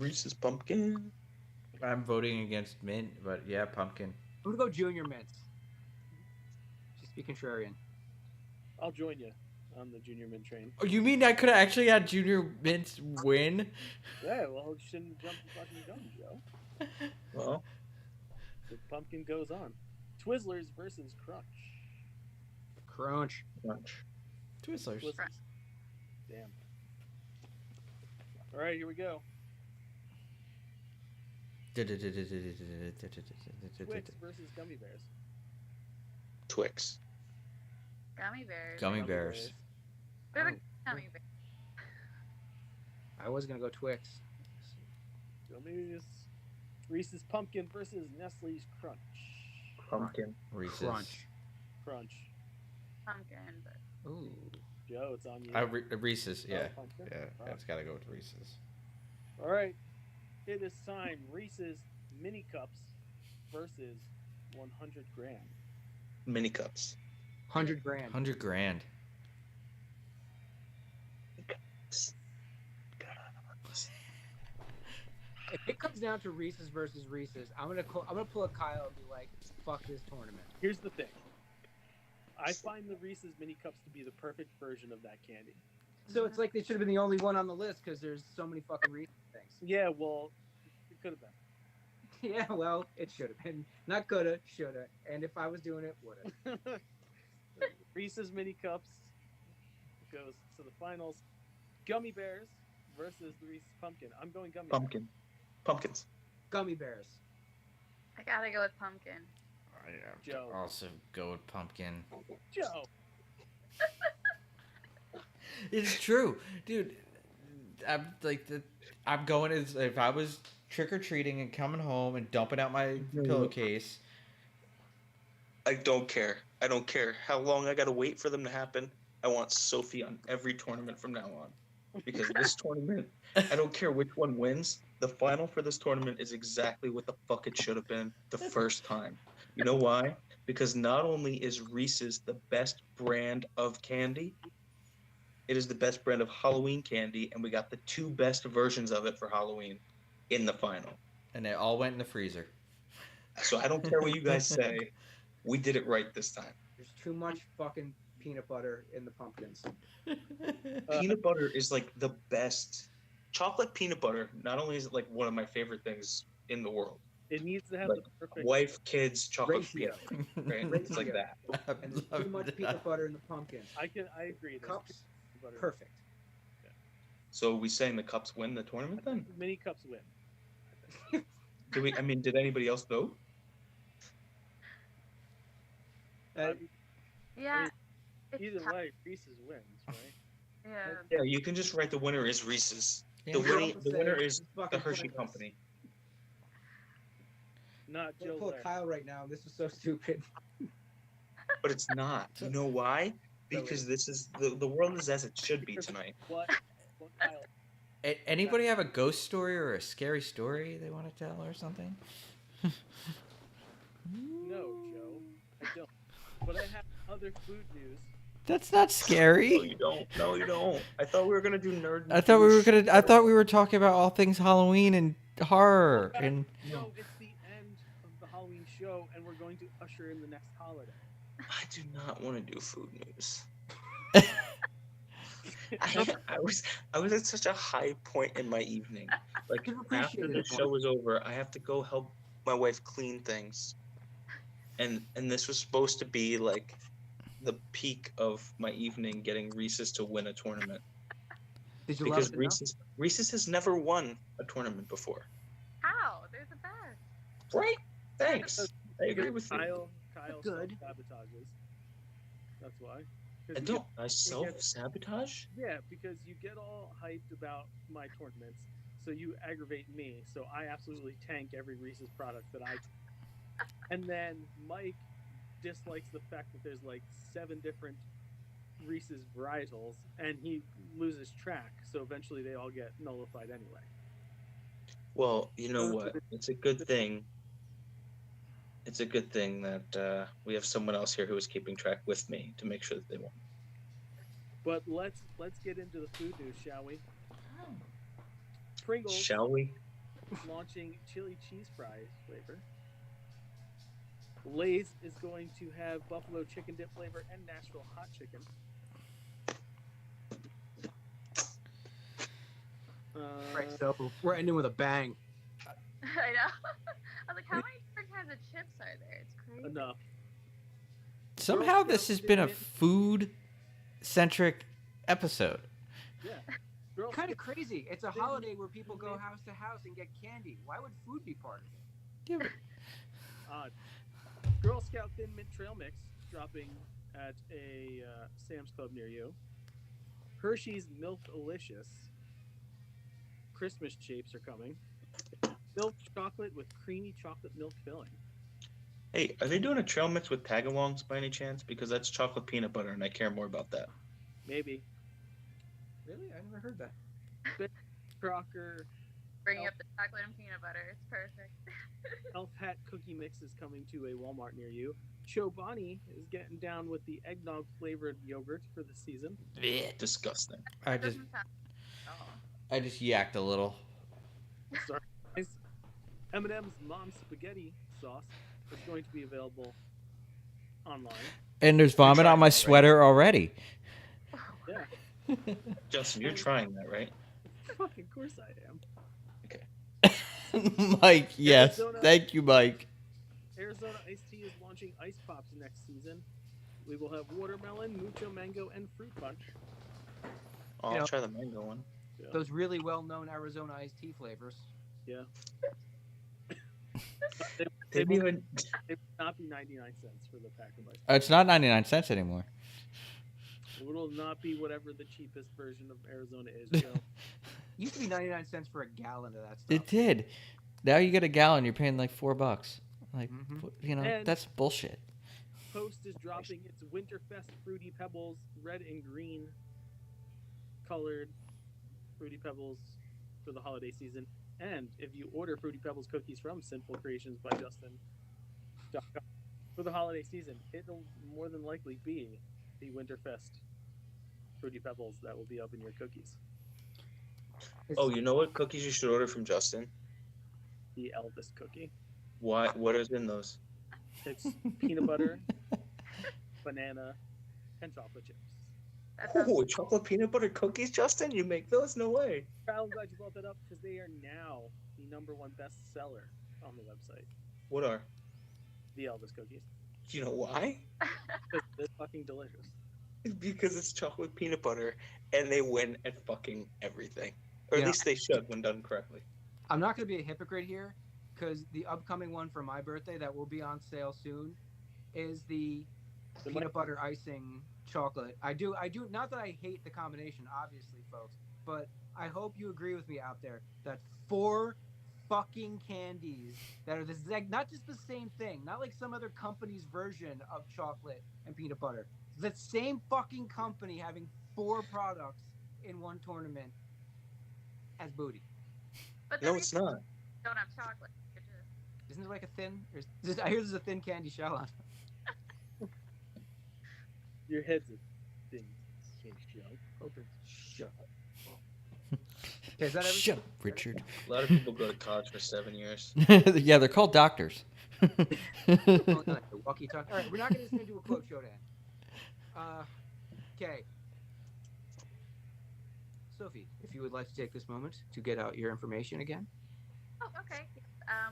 Reese's Pumpkin. I'm voting against mint, but yeah, pumpkin. I'm gonna go Junior Mints. Just be contrarian. I'll join you on the Junior Mint train. Oh, you mean I could have actually had Junior Mints win? Yeah, well, you shouldn't have jumped the fucking gun, Joe. Well, The pumpkin goes on. Twizzlers versus Crunch. Crunch. lunch. Twizzlers. Twizzlers. Damn. All right, here we go. Twix versus Gummy Bears. Twix. Gummy bears. Gummy bears. Gummy bears. I was gonna go Twix. Gummies. Reese's Pumpkin versus Nestle's Crunch. Pumpkin. Reese's. Crunch. Crunch. Pumpkin, but Ooh. Joe, it's on you. Reese's, yeah. Oh, pumpkin? Yeah, Wow. that's gotta go with Reese's. All right. It is time. Reese's Mini Cups versus 100 gram. Mini cups. 100 grand. 100 grand. If it comes down to Reese's versus Reese's, I'm gonna pull a Kyle and be like, "Fuck this tournament." Here's the thing. I find the Reese's Mini Cups to be the perfect version of that candy. So it's like they should have been the only one on the list because there's so many fucking Reese's things. Yeah, well, it could have been. Yeah, well, it should have been. Not coulda, shoulda. And if I was doing it, woulda. Reese's Mini Cups goes to the finals. Gummy Bears versus the Reese's Pumpkin. I'm going Gummy Pumpkin. Pumpkins. Gummy bears. I gotta go with pumpkin. I have Joe. to also go with pumpkin. Bears. Joe. It's true, dude. I'm going as if I was trick or treating and coming home and dumping out my pillowcase. I don't care. I don't care how long I gotta wait for them to happen. I want Sophie on every tournament from now on. Because this tournament, I don't care which one wins. The final for this tournament is exactly what the fuck it should have been the first time. You know why? Because not only is Reese's the best brand of candy, it is the best brand of Halloween candy, and we got the two best versions of it for Halloween in the final. And they all went in the freezer. So I don't care what you guys say. We did it right this time. There's too much fucking peanut butter in the pumpkins. Peanut butter is like the best. Chocolate peanut butter, not only is it like one of my favorite things in the world. It needs to have Like the perfect wife, kids, chocolate Ratio. peanut butter, right? It's like Ratio. that. And there's too much peanut butter in the pumpkins. I agree. There's Cups, too much butter. perfect. So are we saying the Cups win the tournament then? Mini cups win. Did anybody else vote? Yeah. Either tough. way, Reese's wins, right? Yeah. Yeah, you can just write the winner is Reese's. Yeah. The You're winner, also the winner saying is it's fucking the Hershey pointless. Company. Not I'm Joe gonna pull Lair. Kyle right now. This is so stupid. But it's not. You know why? Because this is the world is as it should be tonight. What Kyle? Anybody have a ghost story or a scary story they want to tell or something? No, Joe, I don't. But I have other food news. That's not No, scary. you don't. No, you don't. I thought we were gonna do nerd. I thought we were talking about all things Halloween and horror and. No, it's the end of the Halloween show, and we're going to usher in the next holiday. I do not want to do food news. I was at such a high point in my evening. Like You've after appreciated the it show was over, I have to go help my wife clean things, and this was supposed to be like the peak of my evening, getting Reese's to win a tournament. Did you Because love it enough? Reese's has never won a tournament before. How? They're the best. Right? Thanks. I agree with you. Kyle Good. self-sabotages. That's why. 'Cause I you don't. I self-sabotage? Yeah, because you get all hyped about my tournaments, so you aggravate me. So I absolutely tank every Reese's product that I. And then Mike dislikes the fact that there's like 7 different Reese's varietals, and he loses track. So eventually, they all get nullified anyway. Well, you know what? It's a good thing. It's a good thing that we have someone else here who is keeping track with me to make sure that they won. But let's get into the food news, shall we? Pringles Shall we? launching chili cheese fries flavor. Lay's is going to have buffalo chicken dip flavor and Nashville hot chicken. Right, so we're ending with a bang. I know. I was like, how many different kinds of chips are there? It's crazy. Enough. Somehow this has been a food-centric episode. Yeah. Girl Kind of crazy. It's a holiday where people go house to house and get candy. Why would food be part of it? Yeah, but Odd. Girl Scout Thin Mint Trail Mix dropping at a Sam's Club near you. Hershey's Milk-alicious Christmas shapes are coming. Milk chocolate with creamy chocolate milk filling. Hey, are they doing a trail mix with tagalongs by any chance? Because that's chocolate peanut butter, and I care more about that. Maybe. Really? I never heard that. Crocker Bringing up the chocolate and peanut butter. It's perfect. Elf Hat Cookie Mix is coming to a Walmart near you. Chobani is getting down with the eggnog flavored yogurt for the season. Disgusting. I just Doesn't sound yacked a little. Sorry. M&M's Mom Spaghetti sauce is going to be available online. And there's vomit on my sweater already. Yeah. Justin, you're trying that, right? Fucking course I am. Mike, yes. Arizona- Thank you, Mike. Arizona Iced Tea is launching Ice Pops next season. We will have watermelon, mucho mango, and fruit punch. Oh, You know- I'll try the mango one. Yeah. Those really well-known Arizona iced tea flavors. Yeah. They They didn't will even. not be 99 cents for the pack of ice. It's not 99 cents anymore. It will not be whatever the cheapest version of Arizona is, Joe. Used to be 99 cents for a gallon of that stuff. It did. Now you get a gallon, you're paying like $4. Like, Mhm. And- that's bullshit. Post is dropping its Winterfest Fruity Pebbles red and green colored Fruity Pebbles for the holiday season. And if you order Fruity Pebbles cookies from Sinful Creations by Justin for the holiday season, it'll more than likely be the Winterfest Fruity Pebbles that will be up in your cookies. Oh, you know what cookies you should order from Justin? The Elvis cookie. Why? What is in those? It's peanut butter, banana, and chocolate chips. That sounds Oh, chocolate peanut butter cookies, Justin? You make those? No way. I'm glad you brought that up because they are now the #1 bestseller on the website. What are? The Elvis cookies. You know why? Because they're fucking delicious. Because it's chocolate peanut butter, and they win at fucking everything. Or at Yeah. least they should when done correctly. I'm not going to be a hypocrite here, because the upcoming one for my birthday that will be on sale soon is the peanut butter icing chocolate. I do. Not that I hate the combination, obviously, folks, but I hope you agree with me out there that 4 fucking candies that are the exact, not just the same thing, not like some other company's version of chocolate and peanut butter. The same fucking company having 4 products in one tournament as booty. But No, it's not. don't have chocolate. They're just... Isn't there like a thin? I hear there's a thin candy shell on. Your head's a thin shell. Open. Shut up. Okay, is that everything? Shut up, Richard. A lot of people go to college for 7 years. Yeah, they're called doctors. Walkie talkie. All right, we're not going to do a quote show then. Okay. Sophie, if you would like to take this moment to get out your information again. Oh, okay.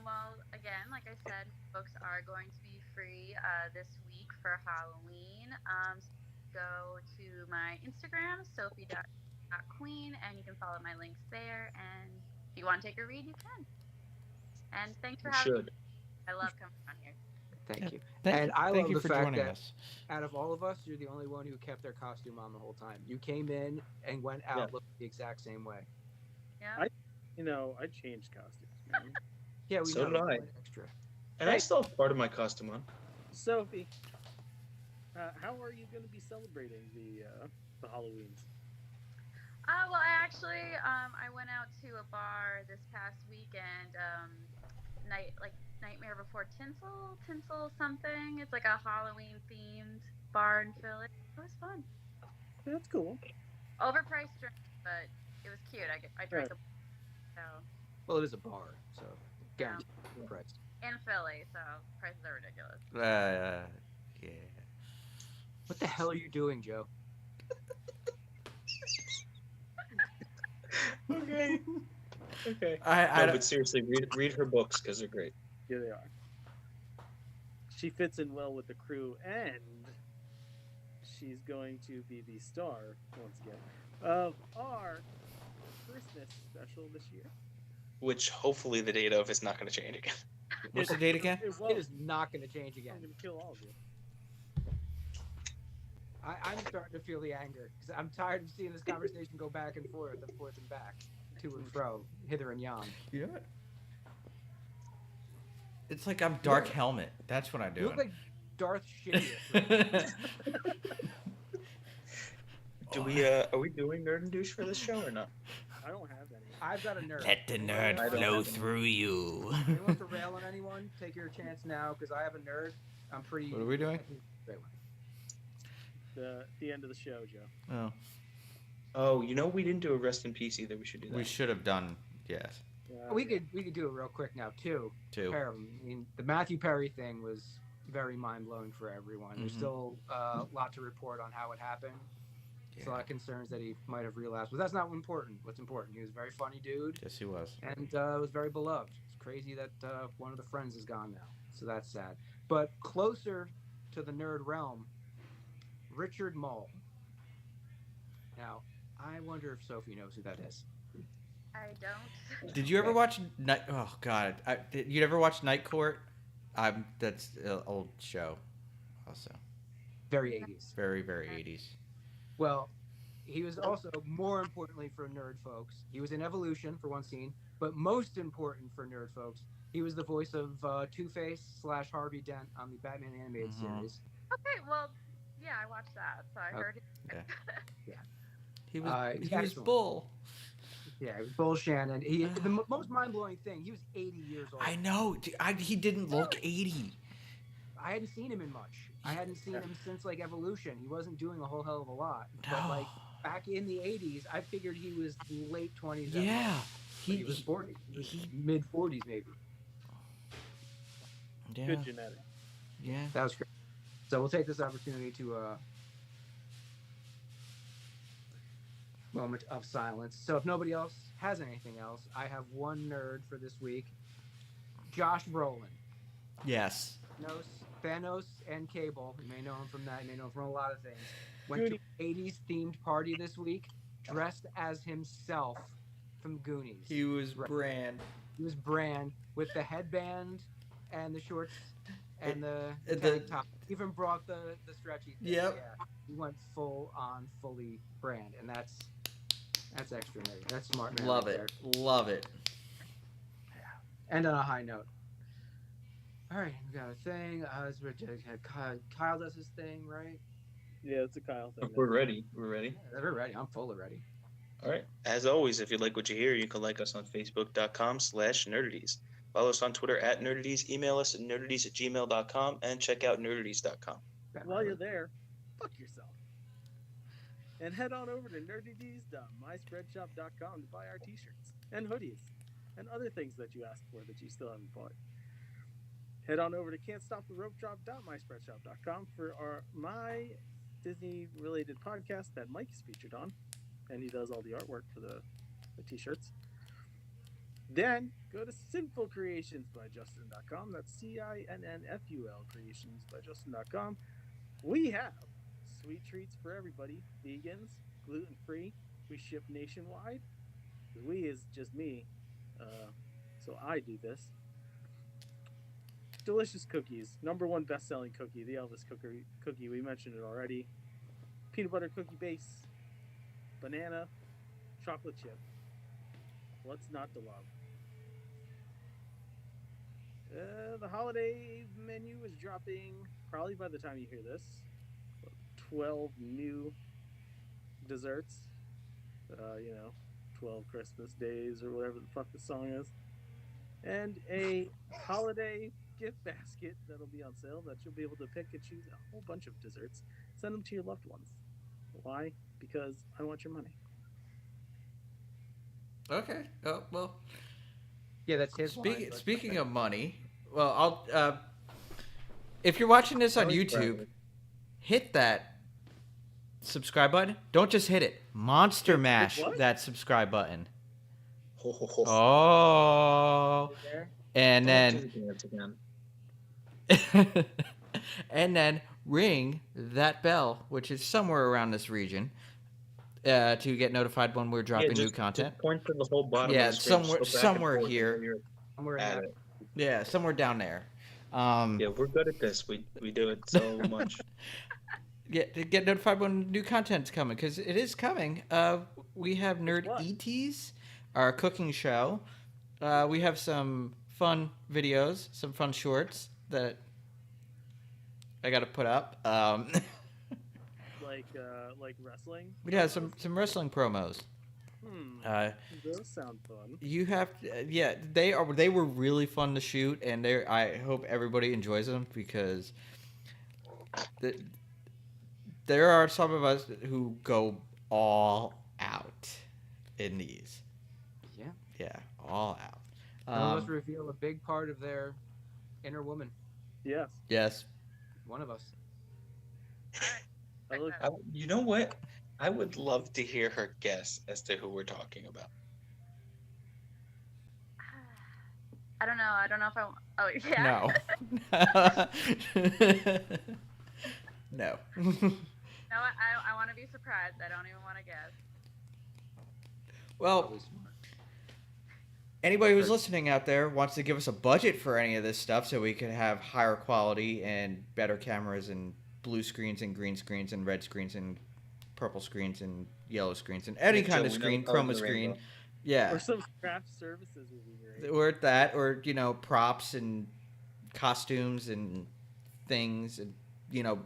Well, again, like I said, books are going to be free this week for Halloween. Go to my Instagram, sophie.queen, and you can follow my links there. And if you want to take a read, you can. And thanks for having me. I love coming on here. Thank you. Thank love you the for fact joining that us. out of all of us, you're the only one who kept their costume on the whole time. You came in and went out looking the exact same way. Yeah. I changed costumes, man. Yeah, we So know. did I. Extra. And I still have part of my costume on. Sophie, how are you going to be celebrating the Halloweens? Well, I actually, I went out to a bar this past weekend, Nightmare Before Tinsel something. It's like a Halloween themed bar in Philly. It was fun. That's cool. Overpriced drink, but it was cute. I drank a so Well, it is a bar, so guaranteed price. in Philly, so prices are ridiculous. Yeah. What the hell are you doing, Joe? Okay. I But seriously, read her books because they're great. Here they are. She fits in well with the crew, and she's going to be the star, once again, of our Christmas special this year. Which hopefully the date of is not going to change again. What's the date again? It is not going to change again. I'm going to kill all of you. I'm starting to feel the anger because I'm tired of seeing this conversation go back and forth and back, to and fro, hither and yon. You know what? It's like I'm Dark Helmet. That's what I'm You doing. look like Darth Sidious. Are we doing Nerd and Douche for this show or not? I don't have any. I've got a nerd. Let the nerd I don't flow have through you. If you want to rail on anyone, take your chance now because I have a nerd. I'm pretty. What are we doing? Great one. The end of the show, Joe. Oh, Oh, we didn't do a rest in peace either. We should do that. we should have done. Yes. We could do it real quick now too. Two. I mean, the Matthew Perry thing was very mind blowing for everyone. There's Mhm. still a lot to report on how it happened. There's a lot of concerns that he might have relapsed, but that's not important. What's important? He was a very funny dude, Yes, he was. and was very beloved. It's crazy that one of the friends is gone now, so that's sad. But closer to the nerd realm, Richard Mull. Now, I wonder if Sophie knows who that is. I don't. Did you ever watch Night? Oh God, did you ever watch Night Court? That's an old show, also Very 80s. very 80s. Well, he was also, more importantly for nerd folks, he was in Evolution for one scene, but most important for nerd folks, he was the voice of Two-Face / Harvey Dent on the Batman animated series. Okay, well, yeah, I watched that, so I heard it. He was he's he was excellent. Bull. Yeah, it was Bull Shannon. The most mind-blowing thing, he was 80 years old. I know. He didn't look 80. I hadn't seen him in much. I hadn't seen him since like Evolution. He wasn't doing a whole hell of a lot. But No. like back in the 80s, I figured he was late 20s. Yeah. He was 40. Mid 40s maybe. Yeah. Good genetics. Yeah. That was great. So we'll take this opportunity to moment of silence. So if nobody else has anything else, I have one nerd for this week. Josh Brolin. Yes. Thanos and Cable. You may know him from that. You may know him from a lot of things. Went to an 80s themed party this week, dressed as himself from Goonies. He was Brand. He was Brand with the headband and the shorts and the tank top. Even brought the stretchy thing. Yep. Yeah. He went fully Brand, and that's extra nerdy. That's smart man. Love right it. there. Love it. And on a high note. All right, we got a thing. Kyle does his thing, right? Yeah, it's a Kyle thing. We're ready. We're ready. Yeah, we're ready. I'm fully ready. All right. As always, if you like what you hear, you can like us on Facebook.com/Nerdaties. Follow us on Twitter @Nerdaties. Email us at nerdaties@gmail.com and check out nerdaties.com. While you're there, fuck yourself. And head on over to nerdaties.myspreadshop.com to buy our t-shirts and hoodies and other things that you asked for that you still haven't bought. Head on over to can'tstoptheropedrop.myspreadshop.com for my Disney-related podcast that Mike is featured on, and he does all the artwork for the t-shirts. Then go to sinfulcreationsbyjustin.com. That's CINNFUL creationsbyjustin.com. We have sweet treats for everybody. Vegans, gluten-free. We ship nationwide. We is just me, so I do this. Delicious cookies. #1 best-selling cookie, the Elvis cookie. We mentioned it already. Peanut butter cookie base, banana, chocolate chip. What's not to love? The holiday menu is dropping probably by the time you hear this. 12 new desserts. 12 Christmas days or whatever the fuck the song is. And a holiday gift basket that'll be on sale that you'll be able to pick and choose a whole bunch of desserts. Send them to your loved ones. Why? Because I want your money. Okay. Oh, well. Yeah, that's his line, but- Speaking of money, well, I'll. If you're watching this on YouTube, hit that subscribe button. Don't just hit it. Monster mash what? that subscribe button. Oh. Oh. There. And then. Don't do the dance again. And then ring that bell, which is somewhere around this region, to get notified when we're dropping new content. Just point to the whole bottom. Yeah, of the screen, somewhere- just go back and somewhere forth here. until you're Somewhere in at that. it. Yeah, somewhere down there. Yeah, we're good at this. We do it so much. Get notified when new content's coming, because it is coming. We have Nerdaties, our cooking show. We have some fun videos, some fun shorts that I got to put up. Like wrestling? Yeah, some wrestling promos. Those sound fun. You have, they were really fun to shoot, and I hope everybody enjoys them, because there are some of us who go all out in these. Yeah, all out. Some of us reveal a big part of their inner woman. Yes. Yes. One of us. You know what? I would love to hear her guess as to who we're talking about. I don't know. I don't know if I. Oh yeah. No. No. No, I want to be surprised. I don't even want to guess. Well, anybody who's listening out there wants to give us a budget for any of this stuff so we can have higher quality and better cameras and blue screens and green screens and red screens and purple screens and yellow screens and any kind of screen, chroma screen. Yeah. Or some craft services would be great. Or that, or, props and costumes and things and,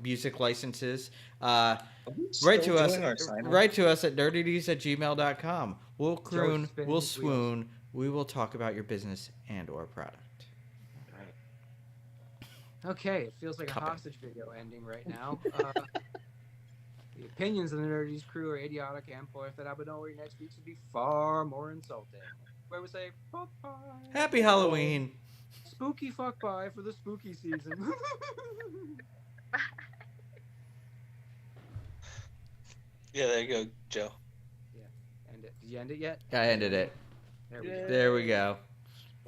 music licenses. Write to us at nerdaties@gmail.com. We'll croon, we'll swoon, we will talk about your business and or product. Okay, it feels like a hostage video ending right now. The opinions of the Nerdities crew are idiotic and poor that I would know next week would be far more insulting. Where we say, bye-bye. Happy Halloween. Spooky fuck bye for the spooky season. Yeah, there you go, Joe. Yeah. End it. Did you end it yet? I ended it. There we go. There we go.